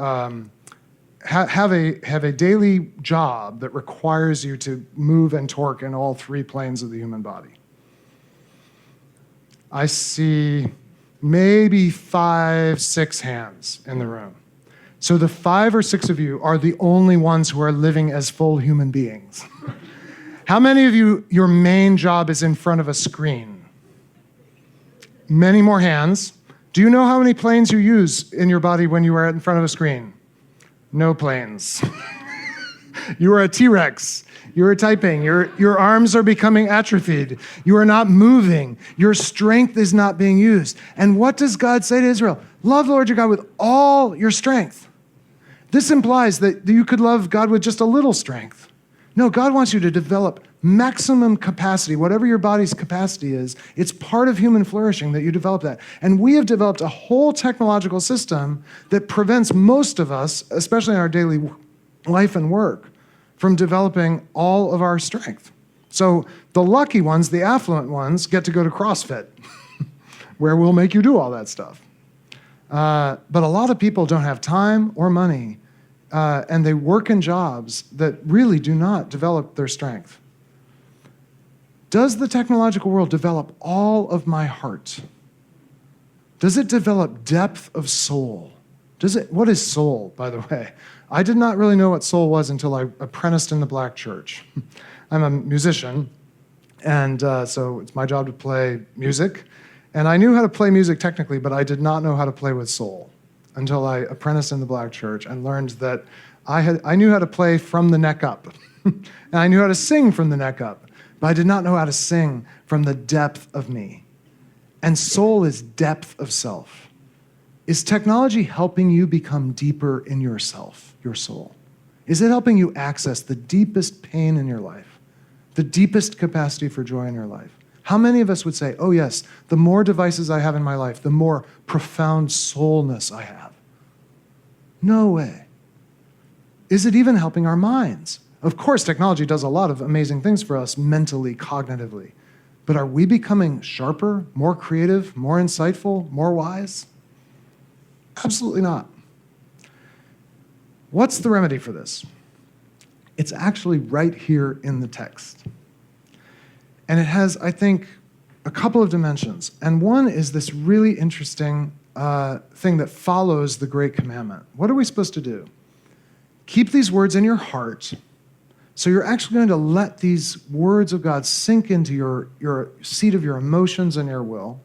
have a daily job that requires you to move and torque in all 3 planes of the human body? I see maybe 5, 6 hands in the room. So the 5 or 6 of you are the only ones who are living as full human beings. How many of you, your main job is in front of a screen? Many more hands. Do you know how many planes you use in your body when you are in front of a screen? No planes. You are a T-Rex. You are typing. Your arms are becoming atrophied. You are not moving. Your strength is not being used. And what does God say to Israel? Love the Lord your God with all your strength. This implies that you could love God with just a little strength. No, God wants you to develop maximum capacity, whatever your body's capacity is. It's part of human flourishing that you develop that. And we have developed a whole technological system that prevents most of us, especially in our daily life and work, from developing all of our strength. So the lucky ones, the affluent ones, get to go to CrossFit, where we'll make you do all that stuff. But a lot of people don't have time or money, and they work in jobs that really do not develop their strength. Does the technological world develop all of my heart? Does it develop depth of soul? What is soul, by the way? I did not really know what soul was until I apprenticed in the black church. I'm a musician, and so it's my job to play music. And I knew how to play music technically, but I did not know how to play with soul until I apprenticed in the black church and learned that I knew how to play from the neck up. And I knew how to sing from the neck up, but I did not know how to sing from the depth of me. And soul is depth of self. Is technology helping you become deeper in yourself, your soul? Is it helping you access the deepest pain in your life, the deepest capacity for joy in your life? How many of us would say, oh yes, the more devices I have in my life, the more profound soulness I have? No way. Is it even helping our minds? Of course, technology does a lot of amazing things for us mentally, cognitively. But are we becoming sharper, more creative, more insightful, more wise? Absolutely not. What's the remedy for this? It's actually right here in the text. And it has, I think, a couple of dimensions. And one is this really interesting thing that follows the Great Commandment. What are we supposed to do? Keep these words in your heart. So you're actually going to let these words of God sink into your seat of your emotions and your will.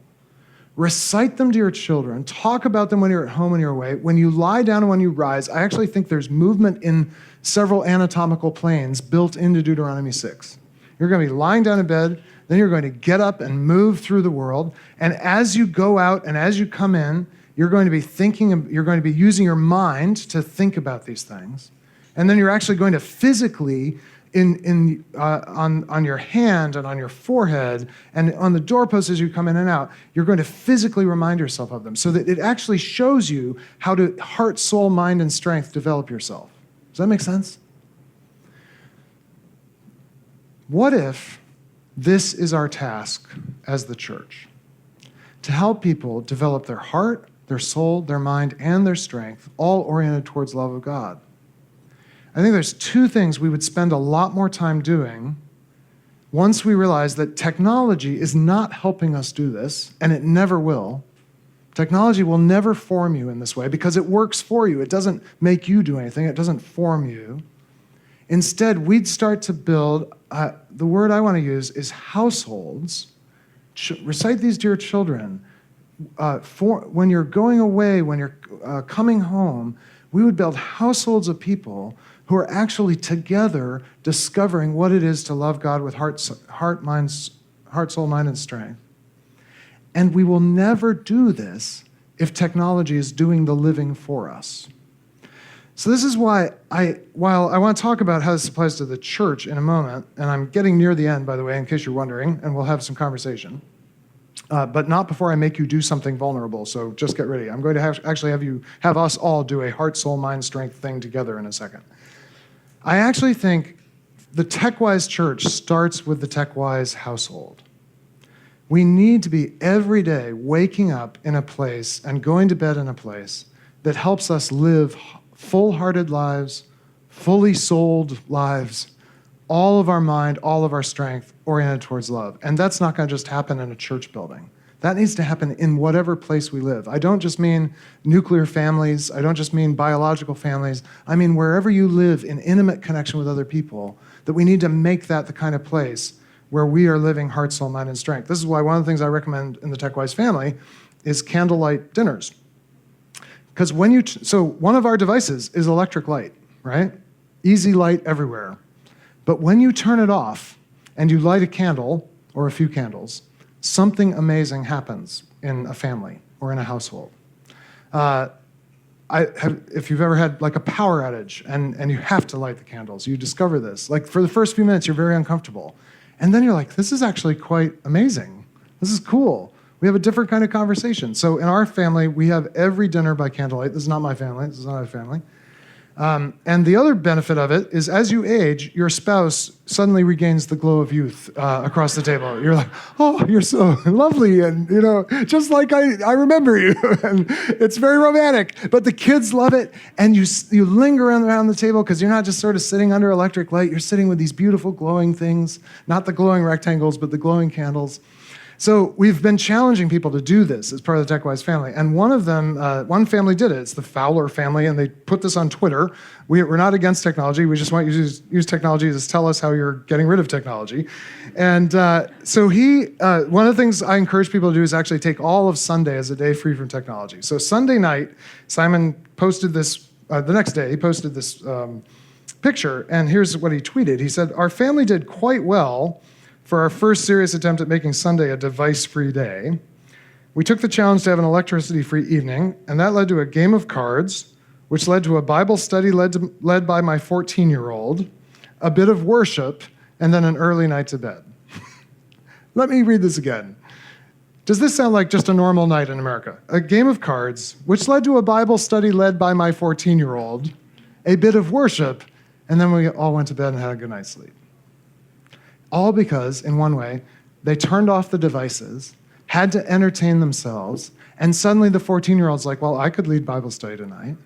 Recite them to your children. Talk about them when you're at home and you're away. When you lie down and when you rise, I actually think there's movement in several anatomical planes built into Deuteronomy 6. You're going to be lying down in bed, then you're going to get up and move through the world. And as you go out and as you come in, you're going to be using your mind to think about these things. And then you're actually going to physically, on your hand and on your forehead and on the doorpost as you come in and out, you're going to physically remind yourself of them so that it actually shows you how to heart, soul, mind, and strength develop yourself. Does that make sense? What if this is our task as the church? To help people develop their heart, their soul, their mind, and their strength, all oriented towards love of God. I think there's two things we would spend a lot more time doing once we realize that technology is not helping us do this, and it never will. Technology will never form you in this way because it works for you. It doesn't make you do anything. It doesn't form you. Instead, we'd start to build, the word I want to use is households. Recite these to your children. When you're going away, when you're coming home, we would build households of people who are actually together discovering what it is to love God with heart, soul, mind, and strength. And we will never do this if technology is doing the living for us. So this is why while I want to talk about how this applies to the church in a moment, and I'm getting near the end, by the way, in case you're wondering, and we'll have some conversation, but not before I make you do something vulnerable, so just get ready. I'm going to actually have us all do a heart, soul, mind, strength thing together in a second. I actually think the tech-wise church starts with the tech-wise household. We need to be every day waking up in a place and going to bed in a place that helps us live full-hearted lives, fully souled lives, all of our mind, all of our strength oriented towards love. And that's not going to just happen in a church building. That needs to happen in whatever place we live. I don't just mean nuclear families. I don't just mean biological families. I mean wherever you live in intimate connection with other people, that we need to make that the kind of place where we are living heart, soul, mind, and strength. This is why one of the things I recommend in the TechWise family is candlelight dinners. Because so one of our devices is electric light, right? easy light everywhere. But when you turn it off and you light a candle or a few candles, something amazing happens in a family or in a household. If you've ever had like a power outage and you have to light the candles, you discover this. Like for the first few minutes, you're very uncomfortable. And then you're like, this is actually quite amazing. This is cool. We have a different kind of conversation. So in our family, we have every dinner by candlelight. This is not my family. This is not our family. And the other benefit of it is as you age, your spouse suddenly regains the glow of youth across the table. You're like, oh, you're so lovely. And, just like I remember you. And it's very romantic. But the kids love it. And you linger around the table because you're not just sort of sitting under electric light. You're sitting with these beautiful glowing things, not the glowing rectangles, but the glowing candles. So we've been challenging people to do this as part of the TechWise family. And one of them, one family did it. It's the Fowler family, and they put this on Twitter. We're not against technology. We just want you to use technology to tell us how you're getting rid of technology. And so one of the things I encourage people to do is actually take all of Sunday as a day free from technology. So Sunday night, Simon posted this, the next day, he posted this picture, and here's what he tweeted. He said, "Our family did quite well for our first serious attempt at making Sunday a device-free day. We took the challenge to have an electricity-free evening, and that led to a game of cards, which led to a Bible study led by my 14-year-old, a bit of worship, and then an early night to bed." Let me read this again. Does this sound like just a normal night in America? A game of cards, which led to a Bible study led by my 14-year-old, a bit of worship, and then we all went to bed and had a good night's sleep. All because, in one way, they turned off the devices, had to entertain themselves, and suddenly the 14-year-old's like, well, I could lead Bible study tonight,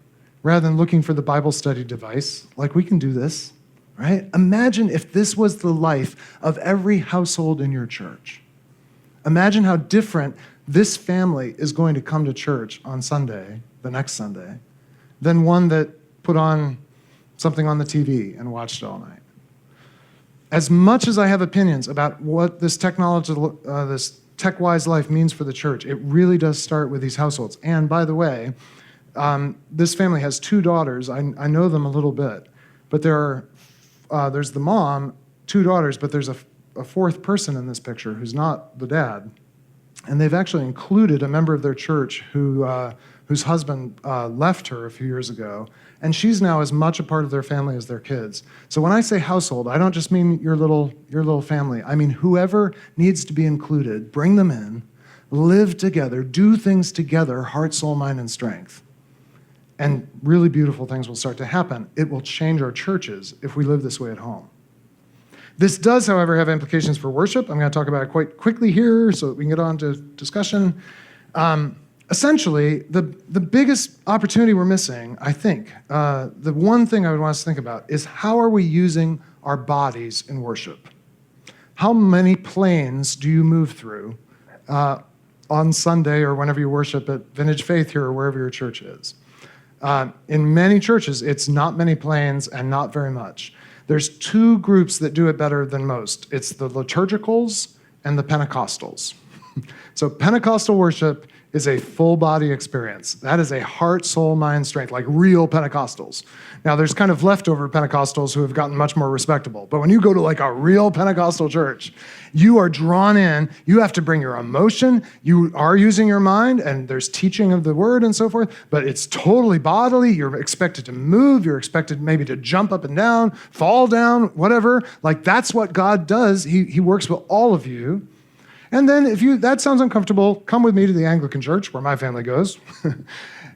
rather than looking for the Bible study device. Like, we can do this, right? Imagine if this was the life of every household in your church. Imagine how different this family is going to come to church on Sunday, the next Sunday, than one that put on something on the TV and watched it all night. As much as I have opinions about what this this tech-wise life means for the church, it really does start with these households. And by the way, this family has 2 daughters. I know them a little bit, but there's the mom, 2 daughters, but there's a 4th person in this picture who's not the dad. And they've actually included a member of their church whose husband left her a few years ago, and she's now as much a part of their family as their kids. So when I say household, I don't just mean your little family. I mean whoever needs to be included, bring them in, live together, do things together, heart, soul, mind, and strength. And really beautiful things will start to happen. It will change our churches if we live this way at home. This does, however, have implications for worship. I'm going to talk about it quite quickly here so that we can get on to discussion. Essentially, the biggest opportunity we're missing, I think, the one thing I would want us to think about is how are we using our bodies in worship? How many planes do you move through on Sunday or whenever you worship at Vintage Faith here or wherever your church is? In many churches, it's not many planes and not very much. There's 2 groups that do it better than most. It's the liturgicals and the Pentecostals. So Pentecostal worship is a full body experience. That is a heart, soul, mind, strength, like real Pentecostals. Now there's kind of leftover Pentecostals who have gotten much more respectable. But when you go to like a real Pentecostal church, you are drawn in, you have to bring your emotion, you are using your mind, and there's teaching of the word and so forth, but it's totally bodily. You're expected to move, you're expected maybe to jump up and down, fall down, whatever. Like that's what God does. He works with all of you. And then if that sounds uncomfortable, come with me to the Anglican Church, where my family goes,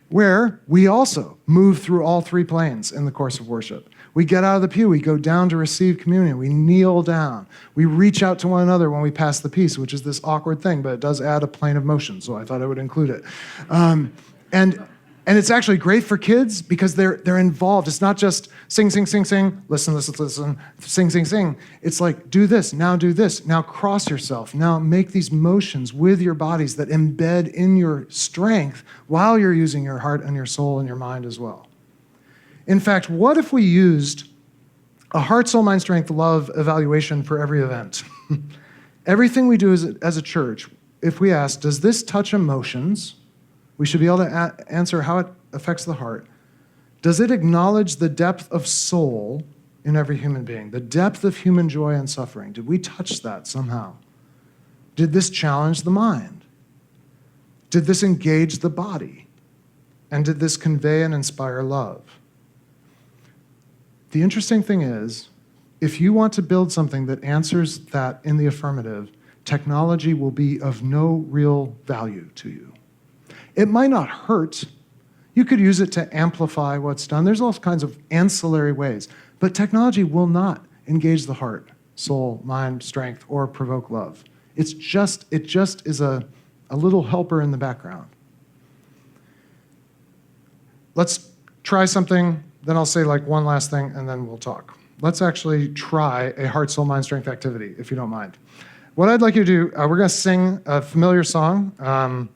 where we also move through all 3 planes in the course of worship. We get out of the pew, we go down to receive communion, we kneel down, we reach out to one another when we pass the peace, which is this awkward thing, but it does add a plane of motion, so I thought I would include it. And it's actually great for kids because they're involved. It's not just sing, sing, sing, sing, listen, listen, listen, sing, sing, sing. It's like, do this, now cross yourself, now make these motions with your bodies that embed in your strength while you're using your heart and your soul and your mind as well. In fact, what if we used a heart, soul, mind, strength, love evaluation for every event? Everything we do as a church, if we ask, does this touch emotions? We should be able to answer how it affects the heart. Does it acknowledge the depth of soul in every human being, the depth of human joy and suffering? Did we touch that somehow? Did this challenge the mind? Did this engage the body? And did this convey and inspire love? The interesting thing is, if you want to build something that answers that in the affirmative, technology will be of no real value to you. It might not hurt. You could use it to amplify what's done. There's all kinds of ancillary ways. But technology will not engage the heart, soul, mind, strength, or provoke love. It just is a little helper in the background. Let's try something, then I'll say like one last thing, and then we'll talk. Let's actually try a heart, soul, mind, strength activity, if you don't mind. What I'd like you to do, we're going to sing a familiar song,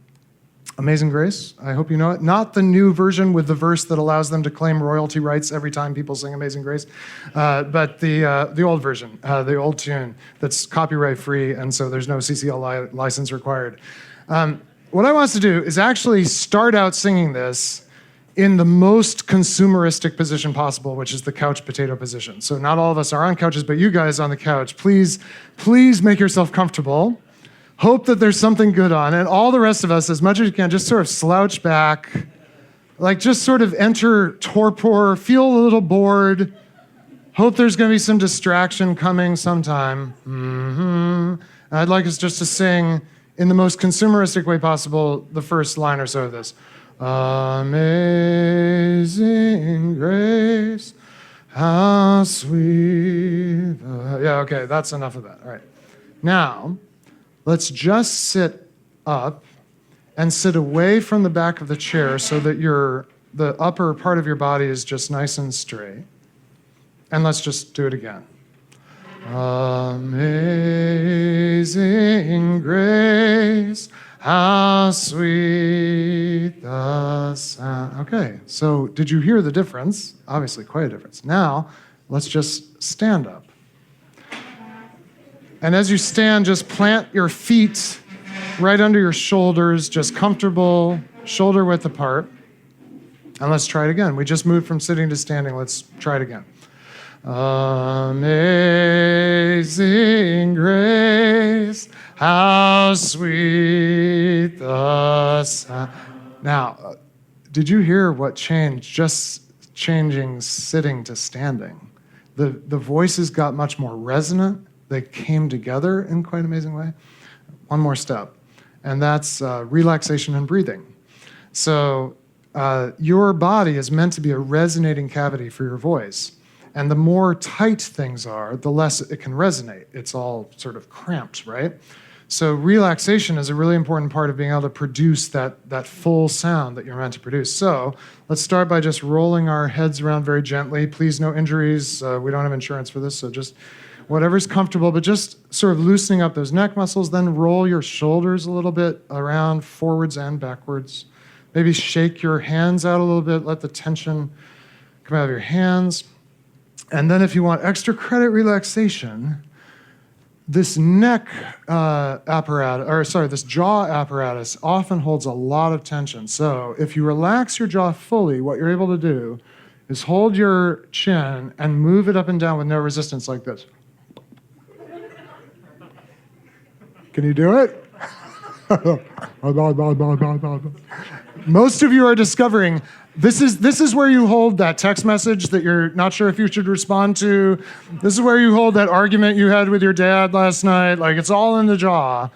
Amazing Grace. I hope you know it. Not the new version with the verse that allows them to claim royalty rights every time people sing Amazing Grace, but the old version, the old tune that's copyright free, and so there's no CCL license required. What I want us to do is actually start out singing this in the most consumeristic position possible, which is the couch potato position. So not all of us are on couches, but you guys on the couch, please make yourself comfortable. Hope that there's something good on, and all the rest of us, as much as you can, just sort of slouch back, like just sort of enter torpor, feel a little bored, hope there's gonna be some distraction coming sometime. I'd like us just to sing in the most consumeristic way possible the first line or so of this. Amazing grace, how sweet. Yeah, okay, that's enough of that. All right. Now, let's just sit up and sit away from the back of the chair so that the upper part of your body is just nice and straight. And let's just do it again. Amazing grace, how sweet the sound. Okay, so did you hear the difference? Obviously, quite a difference. Now, let's just stand up. And as you stand, just plant your feet right under your shoulders, just comfortable, shoulder width apart. And let's try it again. We just moved from sitting to standing. Let's try it again. Amazing grace, how sweet the sound. Now, did you hear what changed just changing sitting to standing? The voices got much more resonant. They came together in quite an amazing way. One more step, and that's relaxation and breathing. So your body is meant to be a resonating cavity for your voice. And the more tight things are, the less it can resonate. It's all sort of cramped, right? So relaxation is a really important part of being able to produce that full sound that you're meant to produce. So let's start by just rolling our heads around very gently. Please, no injuries. We don't have insurance for this, so just whatever's comfortable, but just sort of loosening up those neck muscles. Then roll your shoulders a little bit around forwards and backwards. Maybe shake your hands out a little bit. Let the tension come out of your hands. And then if you want extra credit relaxation, this neck this jaw apparatus often holds a lot of tension. So if you relax your jaw fully, what you're able to do is hold your chin and move it up and down with no resistance like this. Can you do it? Most of you are discovering this is where you hold that text message that you're not sure if you should respond to. This is where you hold that argument you had with your dad last night. Like, it's all in the jaw.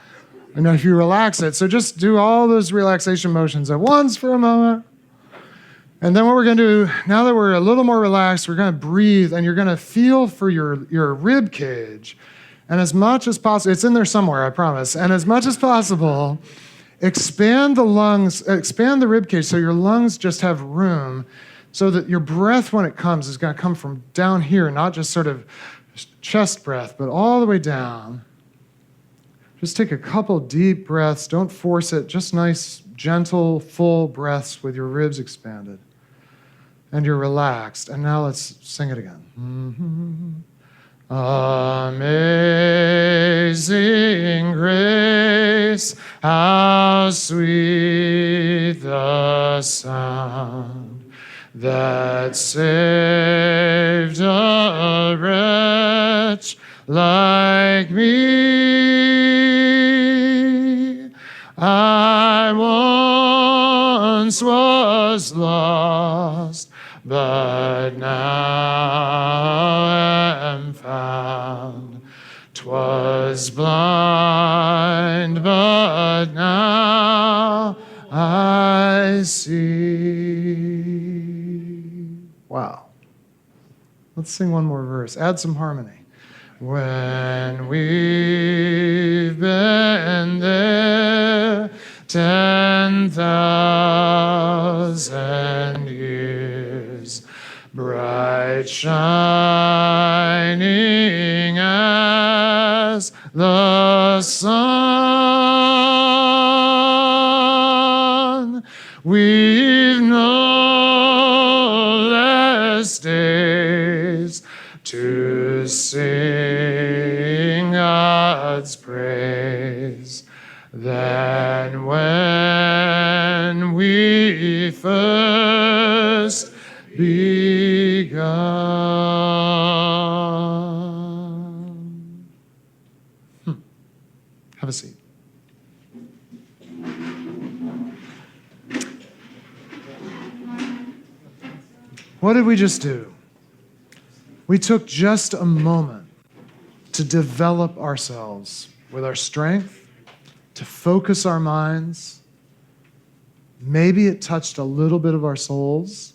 And if you relax it, so just do all those relaxation motions at once for a moment. And then what we're going to do, now that we're a little more relaxed, we're going to breathe, and you're going to feel for your rib cage. And as much as possible, it's in there somewhere, I promise. And as much as possible, expand the lungs, expand the rib cage so your lungs just have room so that your breath, when it comes, is going to come from down here, not just sort of chest breath, but all the way down. Just take a couple deep breaths. Don't force it. Just nice, gentle, full breaths with your ribs expanded. And you're relaxed. And now let's sing it again. Amazing grace, how sweet the sound that saved a wretch like me. I once was lost, but now am found. 'Twas blind, but now I see. Wow. Let's sing one more verse. Add some harmony. When we've been there 10,000 years, bright shining as the sun, we've no less days to sing God's praise than when we first begun. Have a seat. What did we just do? We took just a moment to develop ourselves with our strength, to focus our minds. Maybe it touched a little bit of our souls.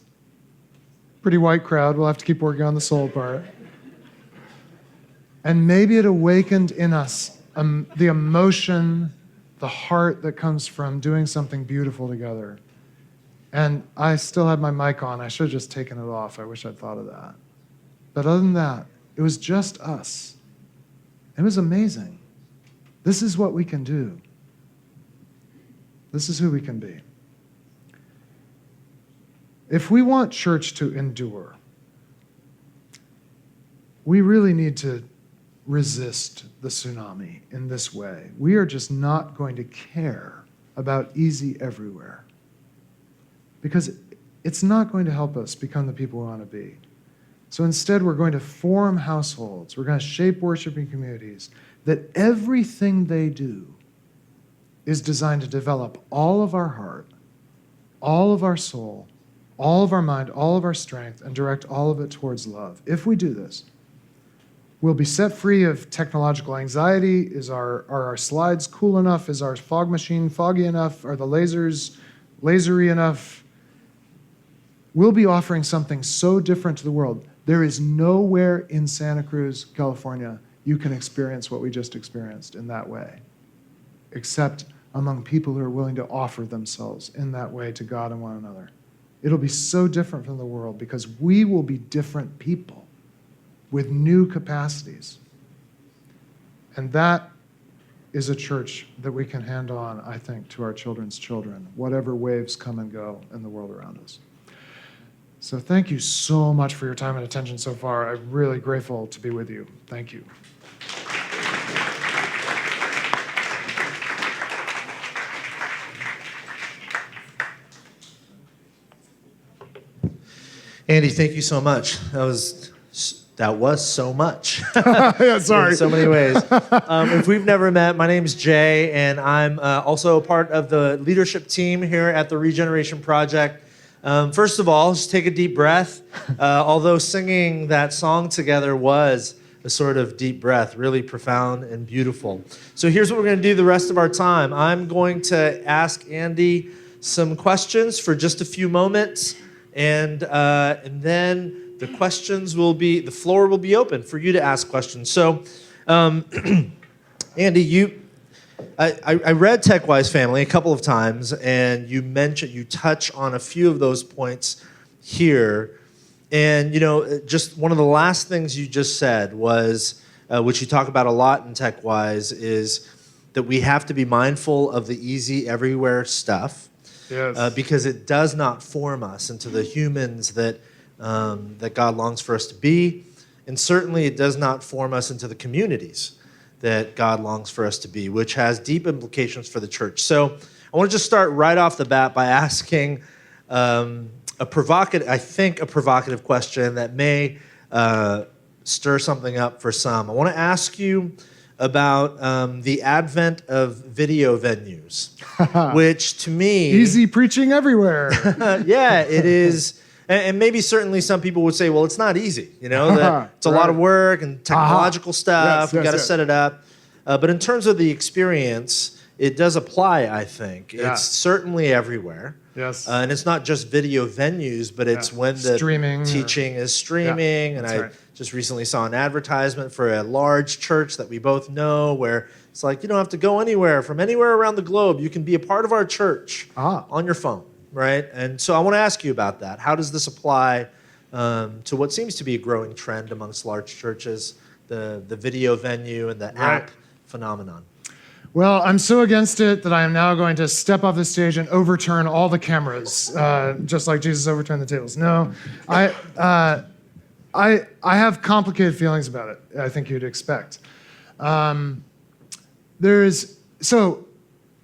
Pretty white crowd. We'll have to keep working on the soul part. And maybe it awakened in us the emotion, the heart that comes from doing something beautiful together. And I still had my mic on. I should have just taken it off. I wish I'd thought of that. But other than that, it was just us. It was amazing. This is what we can do. This is who we can be. If we want church to endure, we really need to resist the tsunami in this way. We are just not going to care about easy everywhere, because it's not going to help us become the people we want to be. So instead, we're going to form households. We're going to shape worshiping communities that everything they do is designed to develop all of our heart, all of our soul, all of our mind, all of our strength, and direct all of it towards love. If we do this, we'll be set free of technological anxiety. Are our slides cool enough? Is our fog machine foggy enough? Are the lasers lasery enough? We'll be offering something so different to the world. There is nowhere in Santa Cruz, California, you can experience what we just experienced in that way, except among people who are willing to offer themselves in that way to God and one another. It'll be so different from the world because we will be different people with new capacities. And that is a church that we can hand on, I think, to our children's children, whatever waves come and go in the world around us. So thank you so much for your time and attention so far. I'm really grateful to be with you. Thank you. Andy, thank you so much. That was so much. Yeah, sorry. In so many ways. If we've never met, my name's Jay, and I'm also a part of the leadership team here at the Regeneration Project. First of all, just take a deep breath. Although singing that song together was a sort of deep breath, really profound and beautiful. So here's what we're going to do the rest of our time. I'm going to ask Andy some questions for just a few moments, and then the floor will be open for you to ask questions. So, Andy, I read TechWise Family a couple of times, and you touch on a few of those points here. And, just one of the last things you just said was, which you talk about a lot in TechWise, is that we have to be mindful of the easy everywhere stuff. Yes. Because it does not form us into the humans that God longs for us to be. And certainly it does not form us into the communities that God longs for us to be, which has deep implications for the church. So I want to just start right off the bat by asking, a provocative question that may stir something up for some. I want to ask you about the advent of video venues, which to me... Easy preaching everywhere. Yeah, it is. And maybe certainly some people would say, well, it's not easy. That it's a lot of work and technological stuff. We got to set it up. But in terms of the experience, it does apply, I think. Yeah. It's certainly everywhere. Yes. And it's not just video venues, but it's when the teaching is streaming. Yeah, and I just recently saw an advertisement for a large church that we both know where it's like, you don't have to go anywhere. From anywhere around the globe, you can be a part of our church on your phone. Right? And so I want to ask you about that. How does this apply to what seems to be a growing trend amongst large churches, the video venue and the app phenomenon? Well, I'm so against it that I am now going to step off the stage and overturn all the cameras, just like Jesus overturned the tables. No, I have complicated feelings about it, I think you'd expect.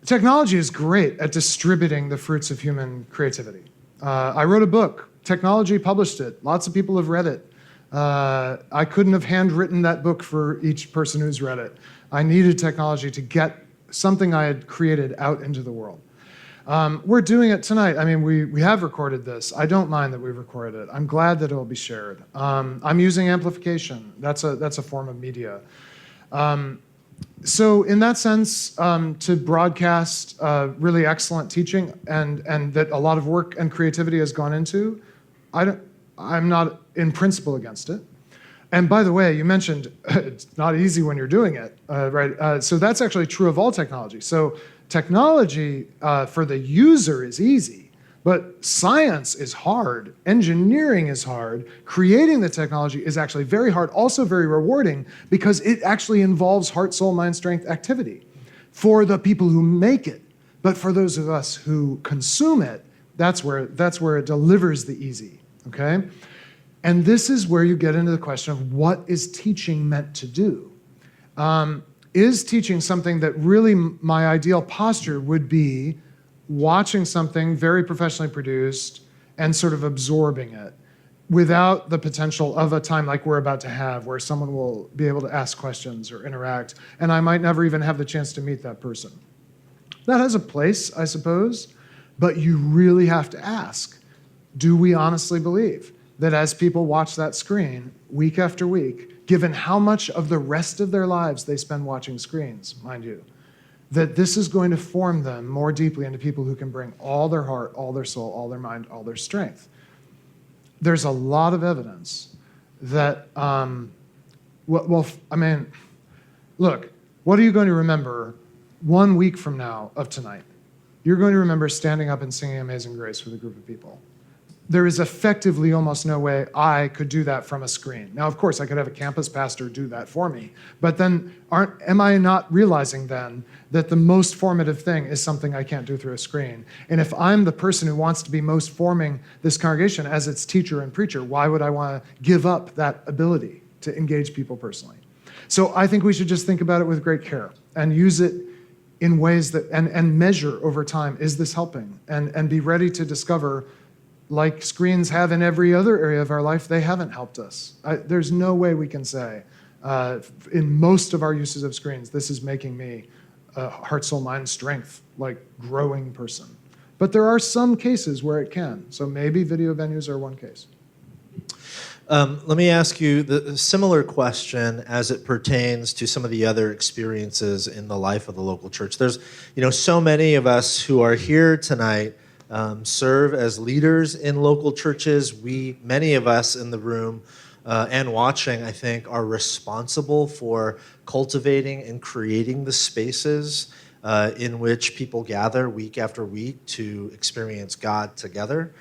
Technology is great at distributing the fruits of human creativity. I wrote a book. Technology published it. Lots of people have read it. I couldn't have handwritten that book for each person who's read it. I needed technology to get something I had created out into the world. We're doing it tonight. I mean, we have recorded this. I don't mind that we've recorded it. I'm glad that it will be shared. I'm using amplification. That's a form of media. So in that sense, to broadcast really excellent teaching and that a lot of work and creativity has gone into, I'm not in principle against it. And by the way, you mentioned it's not easy when you're doing it, right? So that's actually true of all technology. So technology for the user is easy, but science is hard, engineering is hard, creating the technology is actually very hard, also very rewarding because it actually involves heart, soul, mind, strength activity for the people who make it. But for those of us who consume it, that's where it delivers the easy, okay? And this is where you get into the question of what is teaching meant to do? Is teaching something that really my ideal posture would be watching something very professionally produced and sort of absorbing it without the potential of a time like we're about to have where someone will be able to ask questions or interact, and I might never even have the chance to meet that person. That has a place, I suppose, but you really have to ask, do we honestly believe that as people watch that screen week after week, given how much of the rest of their lives they spend watching screens, mind you, that this is going to form them more deeply into people who can bring all their heart, all their soul, all their mind, all their strength? There's a lot of evidence that, look, what are you going to remember 1 week from now of tonight? You're going to remember standing up and singing Amazing Grace with a group of people. There is effectively almost no way I could do that from a screen. Now, of course, I could have a campus pastor do that for me, but then am I not realizing then that the most formative thing is something I can't do through a screen? And if I'm the person who wants to be most forming this congregation as its teacher and preacher, why would I want to give up that ability to engage people personally? So I think we should just think about it with great care and use it in ways that, and measure over time, is this helping? And be ready to discover, like screens have in every other area of our life, they haven't helped us. There's no way we can say, in most of our uses of screens, this is making me a heart, soul, mind, strength, like growing person. But there are some cases where it can. So maybe video venues are one case. Let me ask you the similar question as it pertains to some of the other experiences in the life of the local church. There's, so many of us who are here tonight serve as leaders in local churches. Many of us in the room and watching, I think, are responsible for cultivating and creating the spaces in which people gather week after week to experience God together.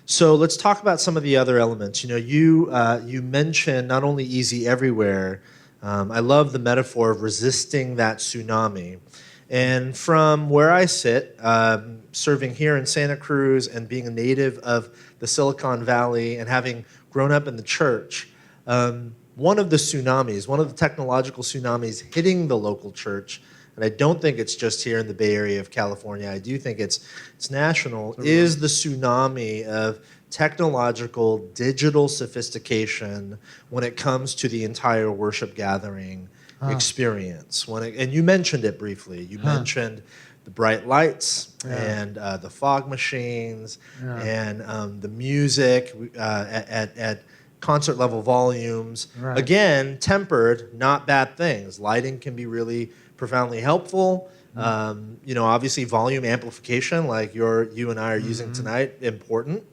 So let's talk about some of the other elements. You mentioned not only easy everywhere. I love the metaphor of resisting that tsunami. And from where I sit, serving here in Santa Cruz and being a native of the Silicon Valley and having grown up in the church, one of the technological tsunamis hitting the local church, and I don't think it's just here in the Bay Area of California, I do think it's national, is the tsunami of technological, digital sophistication when it comes to the entire worship gathering experience. And you mentioned it briefly. You mentioned the bright lights and the fog machines and the music at concert level volumes. Right. Again, tempered, not bad things. Lighting can be really profoundly helpful. Obviously volume amplification like you and I are using tonight, important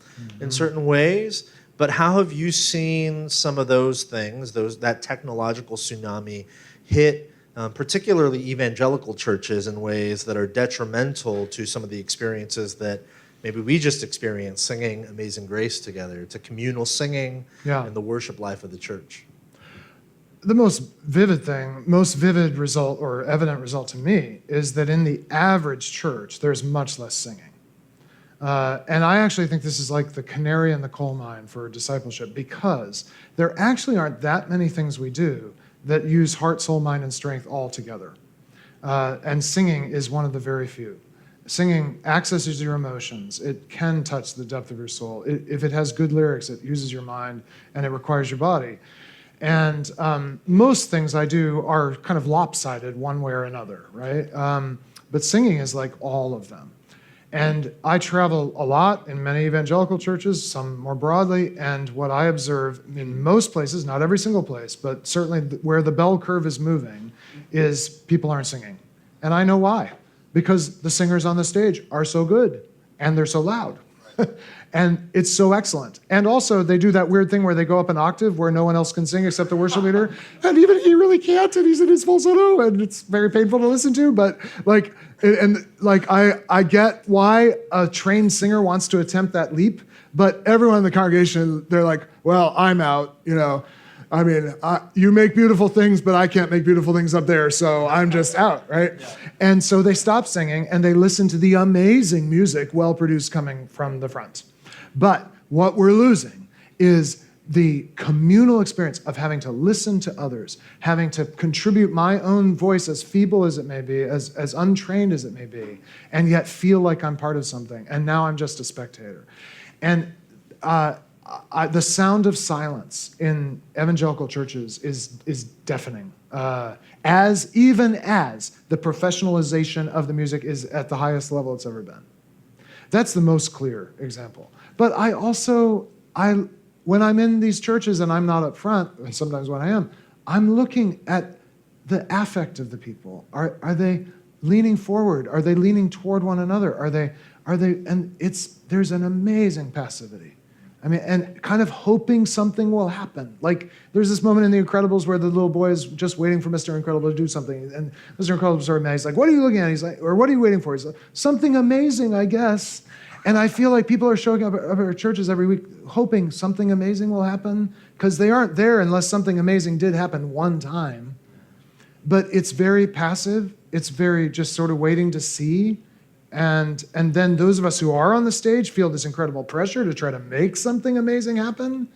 in certain ways. But how have you seen some of those things, that technological tsunami hit particularly evangelical churches in ways that are detrimental to some of the experiences that maybe we just experienced singing Amazing Grace together, to communal singing and the worship life of the church? The most vivid result or evident result to me is that in the average church, there's much less singing. And I actually think this is like the canary in the coal mine for discipleship, because there actually aren't that many things we do that use heart, soul, mind, and strength all together. And singing is one of the very few. Singing accesses your emotions. It can touch the depth of your soul. If it has good lyrics, it uses your mind and it requires your body. And most things I do are kind of lopsided one way or another, right? But singing is like all of them. And I travel a lot in many evangelical churches, some more broadly, and what I observe in most places, not every single place, but certainly where the bell curve is moving, is people aren't singing. And I know why. Because the singers on the stage are so good, and they're so loud. And it's so excellent. And also, they do that weird thing where they go up an octave where no one else can sing except the worship leader. And even he really can't, and he's in his falsetto, and it's very painful to listen to. But I get why a trained singer wants to attempt that leap, but everyone in the congregation, they're like, well, I'm out, I mean, you make beautiful things, but I can't make beautiful things up there, so I'm just out, right? Yeah. And so they stop singing, and they listen to the amazing music, well-produced, coming from the front. But what we're losing is the communal experience of having to listen to others, having to contribute my own voice, as feeble as it may be, as untrained as it may be, and yet feel like I'm part of something. And now I'm just a spectator. And the sound of silence in evangelical churches is deafening, as the professionalization of the music is at the highest level it's ever been. That's the most clear example. But when I'm in these churches and I'm not up front, and sometimes when I am, I'm looking at the affect of the people. Are they leaning forward? Are they leaning toward one another? There's an amazing passivity. I mean, and kind of hoping something will happen. Like, there's this moment in The Incredibles where the little boy is just waiting for Mr. Incredible to do something. And Mr. Incredible's sort of mad. He's like, what are you looking at? He's like, or what are you waiting for? He's like, something amazing, I guess. And I feel like people are showing up at our churches every week hoping something amazing will happen, because they aren't there unless something amazing did happen one time. But it's very passive. It's very just sort of waiting to see. And then those of us who are on the stage feel this incredible pressure to try to make something amazing happen,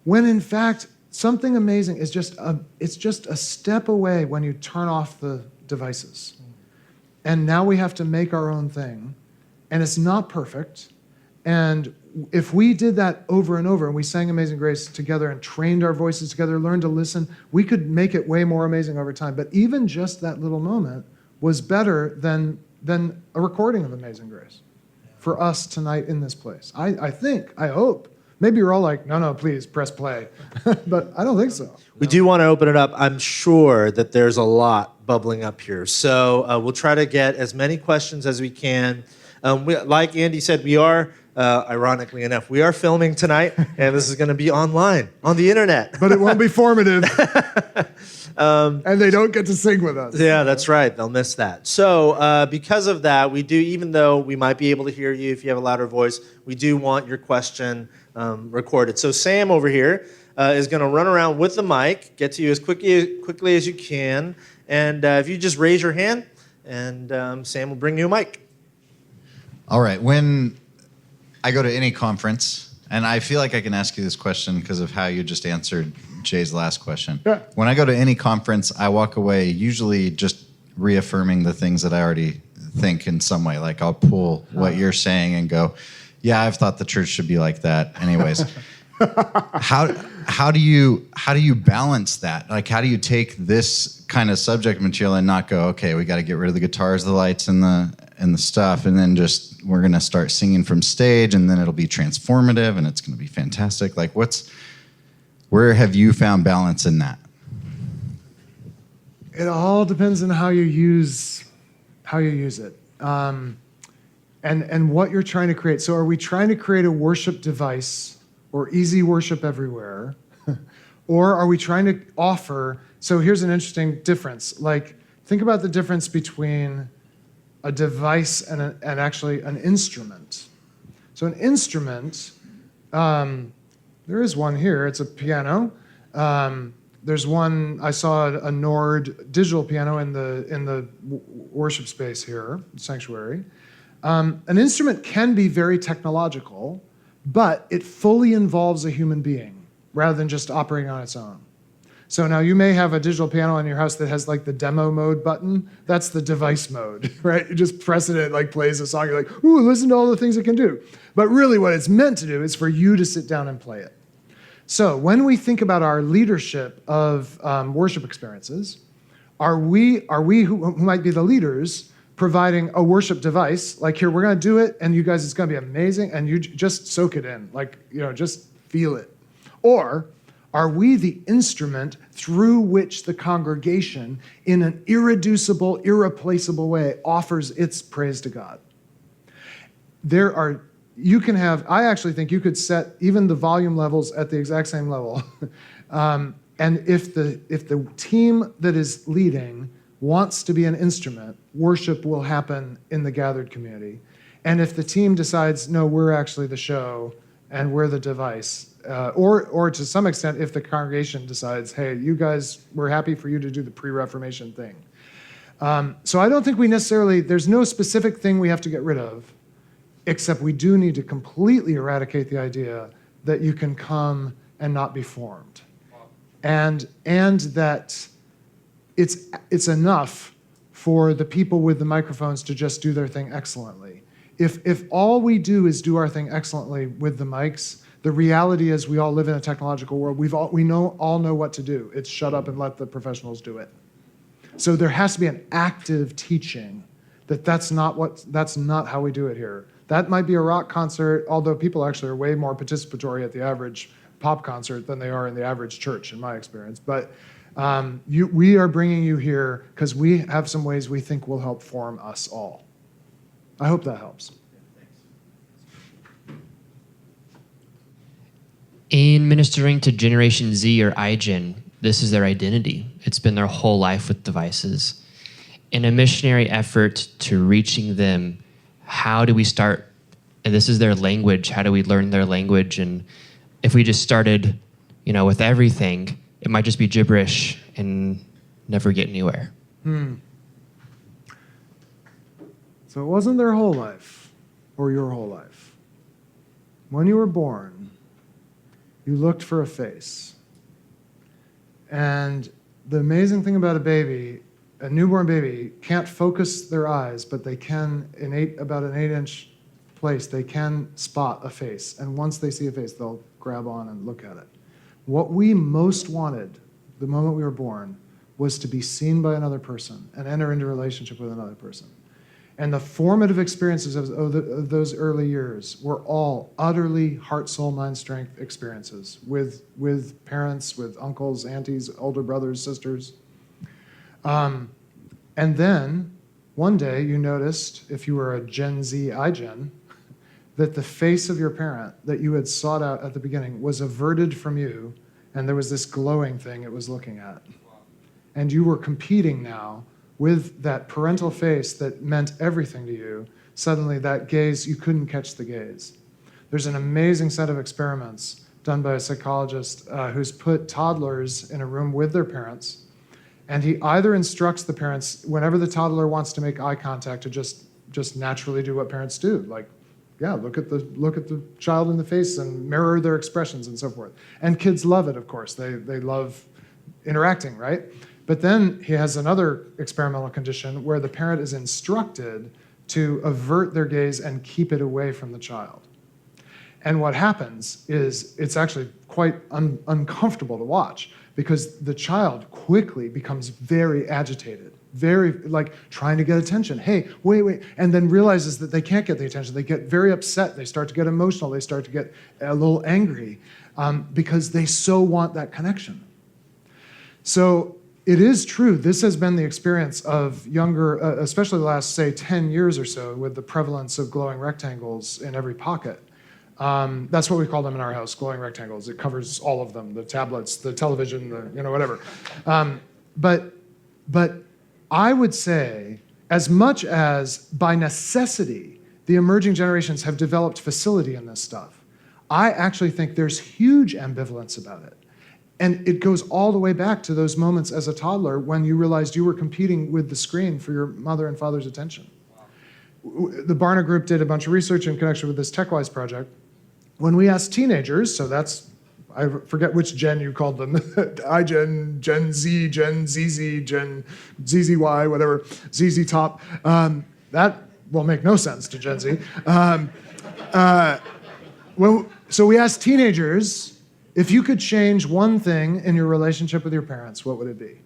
when in fact, something amazing is just a step away when you turn off the devices. And now we have to make our own thing, and it's not perfect. And if we did that over and over, and we sang Amazing Grace together and trained our voices together, learned to listen, we could make it way more amazing over time. But even just that little moment was better than a recording of Amazing Grace for us tonight in this place. I hope. Maybe you're all like, no, please, press play. But I don't think so. We do want to open it up. I'm sure that there's a lot bubbling up here. So we'll try to get as many questions as we can. Like Andy said, we are, ironically enough, we are filming tonight, and this is going to be online, on the internet. But it won't be formative. And they don't get to sing with us. Yeah, that's right. They'll miss that. So because of that, we do, even though we might be able to hear you if you have a louder voice, we do want your question recorded. So Sam over here is going to run around with the mic, get to you as quickly as you can. And if you just raise your hand, and Sam will bring you a mic. All right. When I go to any conference, and I feel like I can ask you this question because of how you just answered Jay's last question. Yeah. When I go to any conference, I walk away usually just reaffirming the things that I already think in some way. Like I'll pull what you're saying and go, yeah, I've thought the church should be like that. Anyways, how do you balance that? Like, how do you take this kind of subject material and not go, okay, we got to get rid of the guitars, the lights, and the stuff, and then just we're gonna start singing from stage, and then it'll be transformative, and it's gonna be fantastic. Like, where have you found balance in that? It all depends on how you use it, and what you're trying to create. So, are we trying to create a worship device or easy worship everywhere, or are we trying to offer? So, here's an interesting difference. Like, think about the difference between a device and actually an instrument. So, an instrument, there is one here. It's a piano. There's one, I saw a Nord digital piano in the worship space here, sanctuary. An instrument can be very technological, but it fully involves a human being rather than just operating on its own. So now you may have a digital piano in your house that has like the demo mode button. That's the device mode, right? You just press it, it like plays a song. You're like, ooh, listen to all the things it can do. But really what it's meant to do is for you to sit down and play it. So when we think about our leadership of worship experiences, are we who might be the leaders providing a worship device, like here, we're gonna do it, and you guys, it's gonna be amazing, and you just soak it in, like, just feel it. Or are we the instrument through which the congregation, in an irreducible, irreplaceable way, offers its praise to God? I actually think you could set even the volume levels at the exact same level. And if the team that is leading wants to be an instrument, worship will happen in the gathered community. And if the team decides, no, we're actually the show and we're the device, or to some extent, if the congregation decides, hey, you guys, we're happy for you to do the pre-Reformation thing. So I don't think there's no specific thing we have to get rid of, except we do need to completely eradicate the idea that you can come and not be formed. And that it's enough for the people with the microphones to just do their thing excellently. If all we do is do our thing excellently with the mics, the reality is we all live in a technological world. We all know what to do. It's shut up and let the professionals do it. So there has to be an active teaching that's not how we do it here. That might be a rock concert, although people actually are way more participatory at the average pop concert than they are in the average church, in my experience. But we are bringing you here because we have some ways we think will help form us all. I hope that helps. In ministering to Generation Z or iGen, this is their identity. It's been their whole life with devices. In a missionary effort to reaching them, how do we start? And this is their language. How do we learn their language? And if we just started, with everything, it might just be gibberish and never get anywhere. So it wasn't their whole life or your whole life. When you were born, you looked for a face. And the amazing thing about a newborn baby can't focus their eyes, but they can, about an 8-inch place, they can spot a face. And once they see a face, they'll grab on and look at it. What we most wanted the moment we were born was to be seen by another person and enter into a relationship with another person. And the formative experiences of those early years were all utterly heart, soul, mind, strength experiences with parents, with uncles, aunties, older brothers, sisters. And then one day you noticed, if you were a Gen Z iGen, that the face of your parent that you had sought out at the beginning was averted from you, and there was this glowing thing it was looking at. And you were competing now with that parental face that meant everything to you. Suddenly that gaze, you couldn't catch the gaze. There's an amazing set of experiments done by a psychologist who's put toddlers in a room with their parents, and he either instructs the parents, whenever the toddler wants to make eye contact, to just naturally do what parents do, like, yeah, look at the child in the face and mirror their expressions and so forth. And kids love it, of course. They love interacting, right? But then he has another experimental condition where the parent is instructed to avert their gaze and keep it away from the child. And what happens is it's actually quite uncomfortable to watch because the child quickly becomes very agitated, very like trying to get attention. Hey, wait, and then realizes that they can't get the attention. They get very upset. They start to get emotional. They start to get a little angry because they so want that connection. So it is true. This has been the experience of younger, especially the last, say, 10 years or so, with the prevalence of glowing rectangles in every pocket. That's what we call them in our house, glowing rectangles. It covers all of them, the tablets, the television, whatever. But I would say, as much as by necessity, the emerging generations have developed facility in this stuff, I actually think there's huge ambivalence about it. And it goes all the way back to those moments as a toddler when you realized you were competing with the screen for your mother and father's attention. The Barna Group did a bunch of research in connection with this TechWise project. When we asked teenagers, so that's, I forget which gen you called them, iGen, Gen Z, Gen ZZ, Gen ZZY, whatever, ZZ Top, that will make no sense to Gen Z. So we asked teenagers, if you could change one thing in your relationship with your parents, what would it be?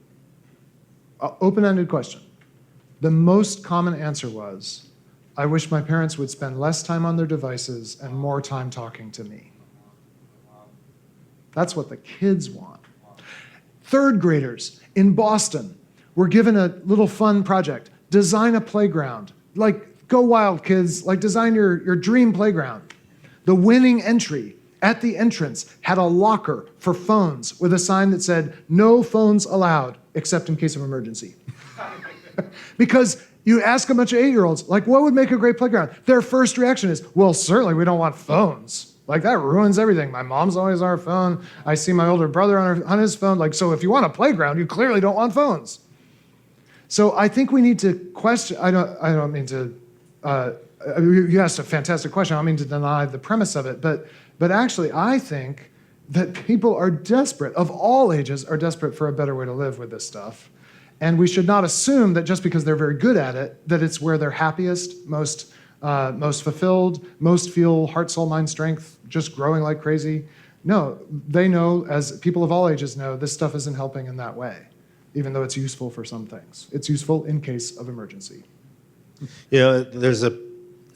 Open-ended question. The most common answer was, I wish my parents would spend less time on their devices and more time talking to me. That's what the kids want. Third graders in Boston were given a little fun project. Design a playground. Like, go wild, kids. Like, design your dream playground. The winning entry at the entrance had a locker for phones with a sign that said, no phones allowed, except in case of emergency. Because you ask a bunch of 8-year-olds, like, what would make a great playground? Their first reaction is, well, certainly we don't want phones. Like, that ruins everything. My mom's always on her phone. I see my older brother on his phone. Like, so if you want a playground, you clearly don't want phones. So I think we need to question, I don't mean to, you asked a fantastic question. I don't mean to deny the premise of it, but actually I think that people are desperate, of all ages, are desperate for a better way to live with this stuff. And we should not assume that just because they're very good at it, that it's where they're happiest, most fulfilled, most feel heart, soul, mind, strength, just growing like crazy. No, they know, as people of all ages know, this stuff isn't helping in that way, even though it's useful for some things. It's useful in case of emergency. You know, there's an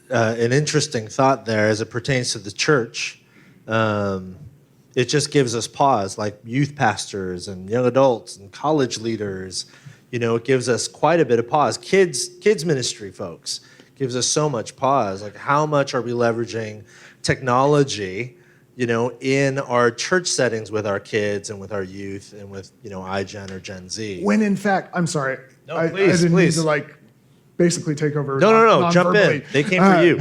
interesting thought there as it pertains to the church. It just gives us pause, like youth pastors and young adults and college leaders. You know, it gives us quite a bit of pause. Kids ministry folks gives us so much pause. Like, how much are we leveraging technology, you know, in our church settings with our kids and with our youth and with, you know, iGen or Gen Z? When in fact, I'm sorry, No, I please, didn't please. need to like basically take over. No, jump in. They came for you.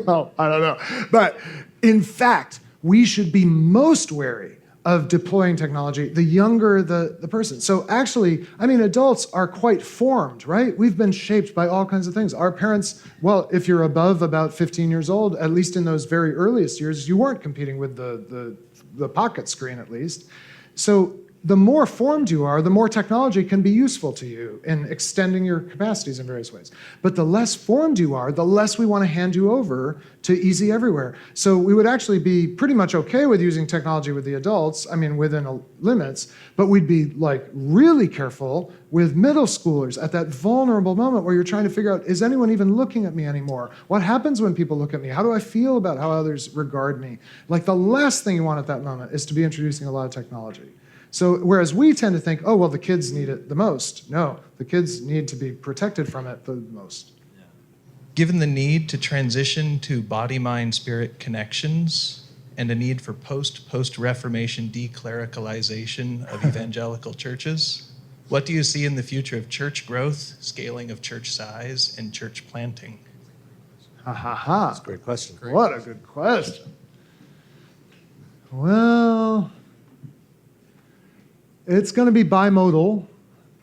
Well, I don't know. But in fact, we should be most wary of deploying technology the younger the person. So actually, I mean, adults are quite formed, right? We've been shaped by all kinds of things. Our parents, well, if you're above about 15 years old, at least in those very earliest years, you weren't competing with the pocket screen at least. So the more formed you are, the more technology can be useful to you in extending your capacities in various ways. But the less formed you are, the less we want to hand you over to easy everywhere. So we would actually be pretty much okay with using technology with the adults, I mean, within limits, but we'd be like really careful with middle schoolers at that vulnerable moment where you're trying to figure out, is anyone even looking at me anymore? What happens when people look at me? How do I feel about how others regard me? Like, the last thing you want at that moment is to be introducing a lot of technology. So whereas we tend to think, oh, well, the kids need it the most. No, the kids need to be protected from it the most. Given the need to transition to body-mind-spirit connections and a need for post-Reformation declericalization of evangelical churches, what do you see in the future of church growth, scaling of church size, and church planting? Ha ha ha. That's a great question. What a good question. Well, it's going to be bimodal.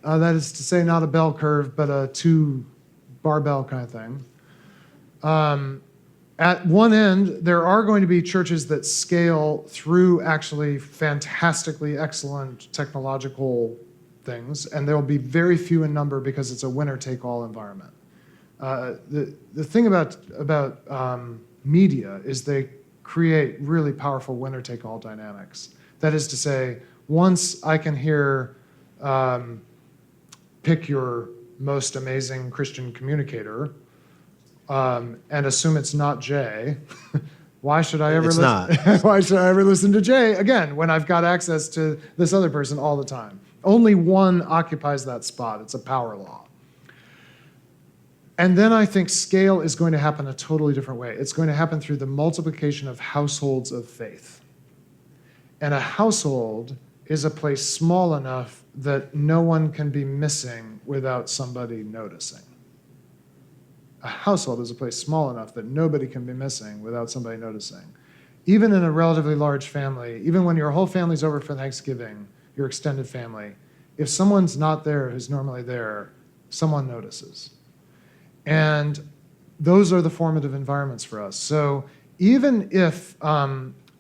That is to say, not a bell curve, but a two barbell kind of thing. At one end, there are going to be churches that scale through actually fantastically excellent technological things, and they'll be very few in number because it's a winner-take-all environment. The thing about media is they create really powerful winner-take-all dynamics. That is to say, once I can hear, pick your most amazing Christian communicator, and assume it's not Jay, why should I ever It's listen? not. Why should I ever listen to Jay again when I've got access to this other person all the time? Only one occupies that spot. It's a power law. And then I think scale is going to happen a totally different way. It's going to happen through the multiplication of households of faith. And a household is a place small enough that no one can be missing without somebody noticing. A household is a place small enough that nobody can be missing without somebody noticing. Even in a relatively large family, even when your whole family's over for Thanksgiving, your extended family, if someone's not there who's normally there, someone notices. And those are the formative environments for us. So even if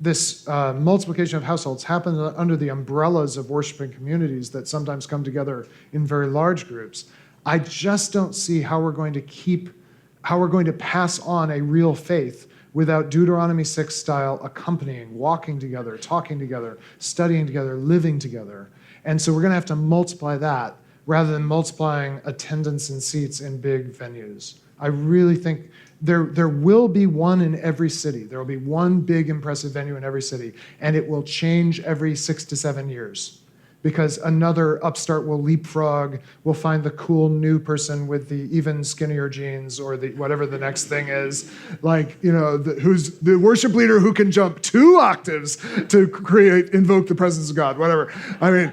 this multiplication of households happens under the umbrellas of worshiping communities that sometimes come together in very large groups, I just don't see how we're going to pass on a real faith without Deuteronomy 6 style accompanying, walking together, talking together, studying together, living together. And so we're going to have to multiply that rather than multiplying attendance and seats in big venues. I really think there will be one in every city. There will be one big impressive venue in every city, and it will change every 6 to 7 years because another upstart will leapfrog, will find the cool new person with the even skinnier jeans or the whatever the next thing is, like, who's the worship leader who can jump 2 octaves to invoke the presence of God, whatever. I mean,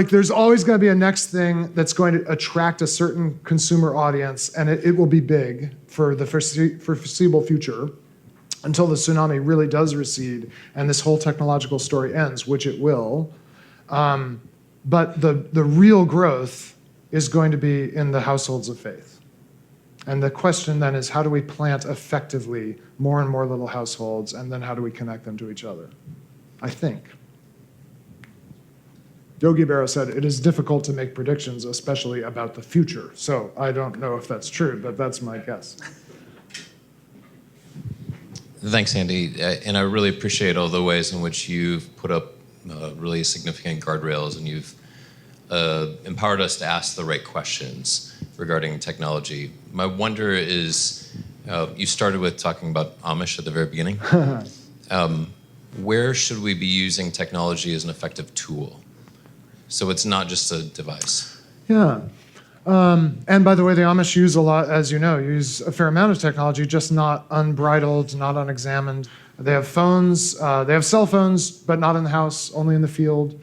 there's always going to be a next thing that's going to attract a certain consumer audience, and it will be big for the foreseeable future until the tsunami really does recede and this whole technological story ends, which it will. But the real growth is going to be in the households of faith. And the question then is, how do we plant effectively more and more little households, and then how do we connect them to each other? I think. Yogi Berra said, it is difficult to make predictions, especially about the future. So I don't know if that's true, but that's my guess. Thanks, Andy. And I really appreciate all the ways in which you've put up really significant guardrails, and you've empowered us to ask the right questions regarding technology. My wonder is, you started with talking about Amish at the very beginning. Where should we be using technology as an effective tool? So it's not just a device. Yeah. And by the way, the Amish use a lot, as you know, use a fair amount of technology, just not unbridled, not unexamined. They have phones, they have cell phones, but not in the house, only in the field.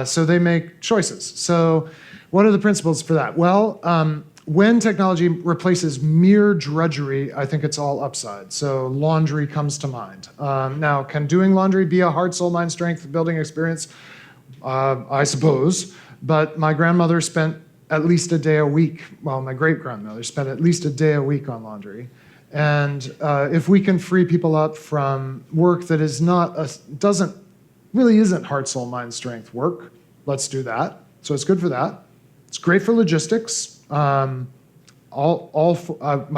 So they make choices. So what are the principles for that? Well, when technology replaces mere drudgery, I think it's all upside. So laundry comes to mind. Now, can doing laundry be a heart, soul, mind, strength building experience? I suppose. But my grandmother spent at least a day a week, well, my great-grandmother spent at least a day a week on laundry. And if we can free people up from work that is really isn't heart, soul, mind, strength work, let's do that. So it's good for that. It's great for logistics. My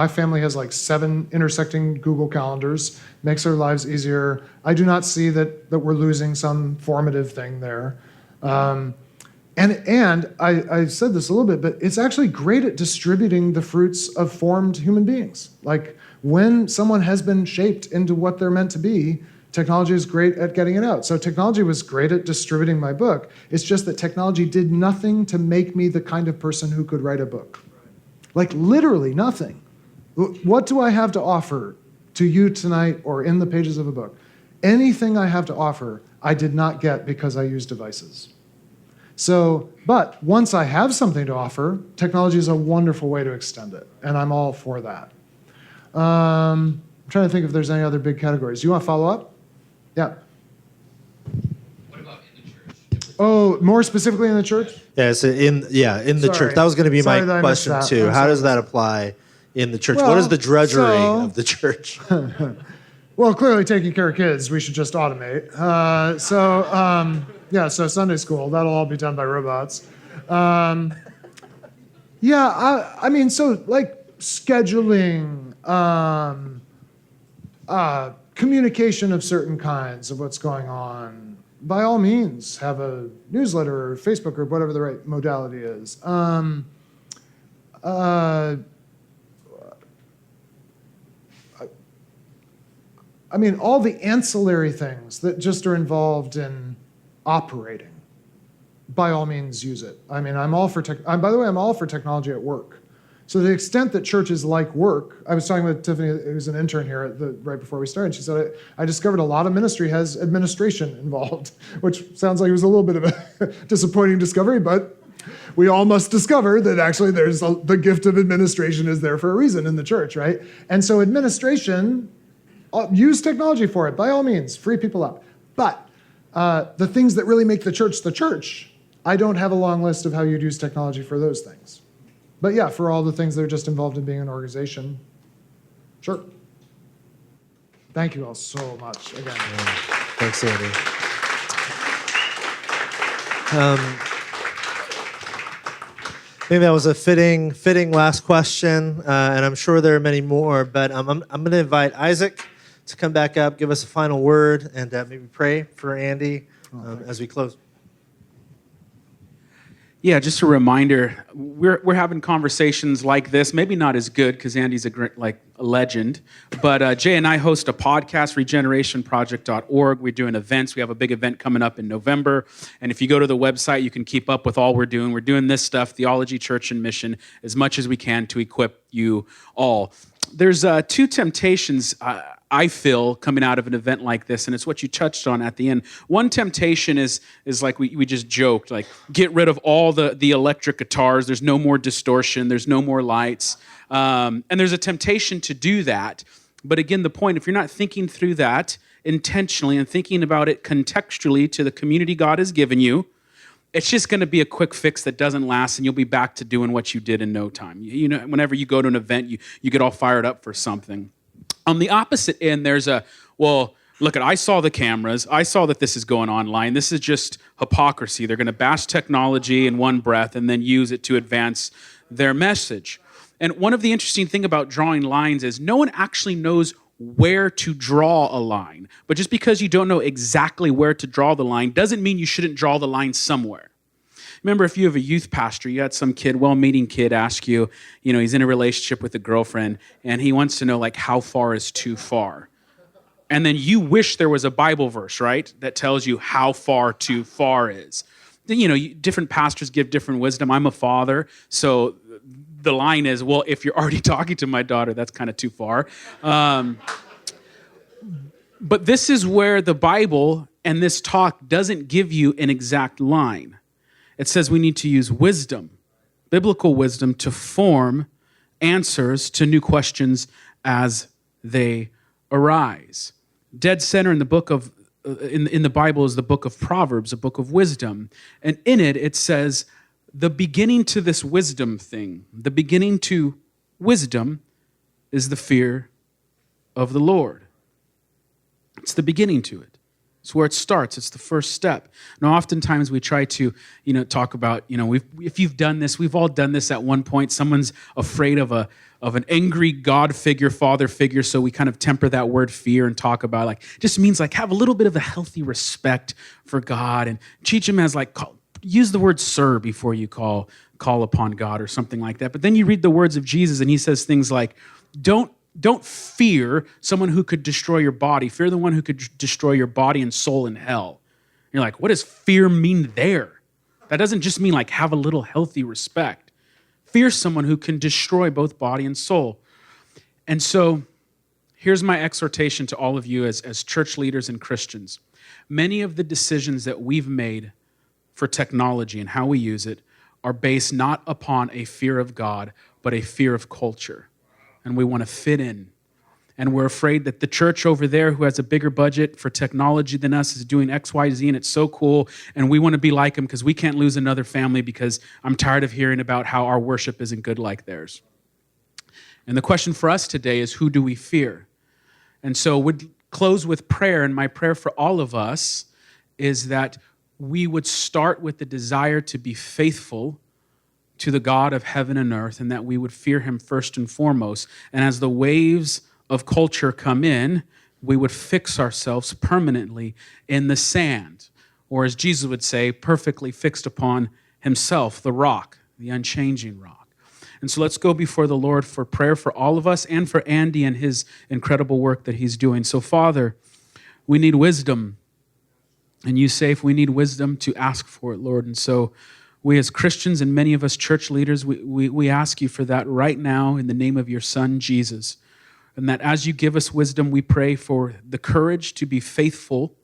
family has like 7 intersecting Google calendars, makes our lives easier. I do not see that we're losing some formative thing there. And I said this a little bit, but it's actually great at distributing the fruits of formed human beings. Like when someone has been shaped into what they're meant to be, technology is great at getting it out. So technology was great at distributing my book. It's just that technology did nothing to make me the kind of person who could write a book. Like literally nothing. What do I have to offer to you tonight or in the pages of a book? Anything I have to offer, I did not get because I used devices. So, but once I have something to offer, technology is a wonderful way to extend it, and I'm all for that. I'm trying to think if there's any other big categories. You want to follow up? Yeah. What about in the church? Oh, more specifically in the church? Yeah, so in the Sorry. church. That was going to be Sorry my that I missed question that. too. I'm How sorry. does that apply in the church? Well, what is the drudgery so- of the church? Well, clearly taking care of kids, we should just automate. So Sunday school, that'll all be done by robots. I mean, so like scheduling, communication of certain kinds of what's going on. By all means, have a newsletter or Facebook group, whatever the right modality is. I mean, all the ancillary things that just are involved in operating, by all means, use it. I mean, I'm all for by the way, I'm all for technology at work. So to the extent that churches like work, I was talking with Tiffany, who's an intern here right before we started. She said, I discovered a lot of ministry has administration involved, which sounds like it was a little bit of a disappointing discovery, but we all must discover that actually the gift of administration is there for a reason in the church, right? And so administration, use technology for it, by all means, free people up. But the things that really make the church, I don't have a long list of how you'd use technology for those things. But yeah, for all the things that are just involved in being an organization, sure. Thank you all so much again. Thanks, Andy. Maybe that was a fitting last question, and I'm sure there are many more. But I'm going to invite Isaac to come back up, give us a final word, and maybe pray for Andy as we close. Yeah, just a reminder, we're having conversations like this, maybe not as good because Andy's a legend, but Jay and I host a podcast, regenerationproject.org. We're doing events. We have a big event coming up in November, and if you go to the website, you can keep up with all we're doing. We're doing this stuff, theology, church, and mission, as much as we can to equip you all. There's two temptations I feel coming out of an event like this, and it's what you touched on at the end. One temptation is like we just joked, like get rid of all the electric guitars. There's no more distortion. There's no more lights. And there's a temptation to do that. But again, the point, if you're not thinking through that intentionally and thinking about it contextually to the community God has given you, it's just going to be a quick fix that doesn't last, and you'll be back to doing what you did in no time. You know, whenever you go to an event, you get all fired up for something. On the opposite end, there's I saw the cameras. I saw that this is going online. This is just hypocrisy. They're going to bash technology in one breath and then use it to advance their message. And one of the interesting things about drawing lines is no one actually knows where to draw a line. But just because you don't know exactly where to draw the line doesn't mean you shouldn't draw the line somewhere. Remember, if you have a youth pastor, you had some kid, well-meaning kid, ask you, he's in a relationship with a girlfriend, and he wants to know, like, how far is too far? And then you wish there was a Bible verse, right, that tells you how far too far is. Different pastors give different wisdom. I'm a father, so the line is, well, if you're already talking to my daughter, that's kind of too far. But this is where the Bible and this talk doesn't give you an exact line. It says we need to use wisdom, biblical wisdom, to form answers to new questions as they arise. Dead center in the book of in the Bible is the book of Proverbs, a book of wisdom, and in it says the beginning to this wisdom thing. The beginning to wisdom is the fear of the Lord. It's the beginning to it. It's where it starts. It's the first step. Now, oftentimes we try to, talk about, if you've done this, we've all done this at one point. Someone's afraid of an angry God figure, father figure, so we kind of temper that word fear and talk about just means have a little bit of a healthy respect for God and teach him as use the word sir before you call upon God or something like that. But then you read the words of Jesus and he says things like, Don't fear someone who could destroy your body. Fear the one who could destroy your body and soul in hell. You're like, what does fear mean there? That doesn't just mean have a little healthy respect. Fear someone who can destroy both body and soul. And so here's my exhortation to all of you as church leaders and Christians. Many of the decisions that we've made for technology and how we use it are based not upon a fear of God, but a fear of culture. And we want to fit in. And we're afraid that the church over there who has a bigger budget for technology than us is doing X, Y, Z, and it's so cool, and we want to be like them because we can't lose another family because I'm tired of hearing about how our worship isn't good like theirs. And the question for us today is, who do we fear? And so we'd close with prayer, and my prayer for all of us is that we would start with the desire to be faithful to the God of heaven and earth, and that we would fear him first and foremost. And as the waves of culture come in, we would fix ourselves permanently in the sand, or as Jesus would say, perfectly fixed upon himself, the rock, the unchanging rock. And so let's go before the Lord for prayer for all of us and for Andy and his incredible work that he's doing. So Father, we need wisdom. And you say if we need wisdom to ask for it, Lord. And so we as Christians and many of us church leaders, we ask you for that right now in the name of your Son, Jesus. And that as you give us wisdom, we pray for the courage to be faithful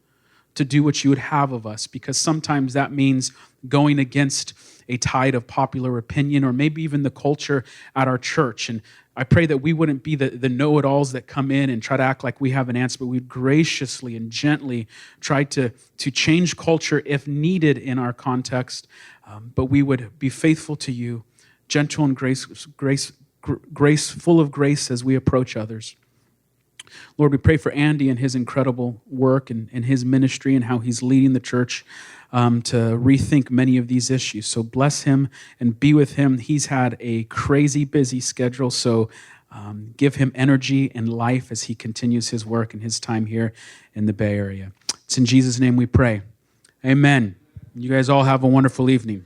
to do what you would have of us, because sometimes that means going against a tide of popular opinion or maybe even the culture at our church. And I pray that we wouldn't be the know-it-alls that come in and try to act like we have an answer, but we'd graciously and gently try to change culture if needed in our context. But we would be faithful to you, gentle and grace, full of grace as we approach others. Lord, we pray for Andy and his incredible work and his ministry and how he's leading the church to rethink many of these issues. So bless him and be with him. He's had a crazy busy schedule, so give him energy and life as he continues his work and his time here in the Bay Area. It's in Jesus' name we pray. Amen. You guys all have a wonderful evening.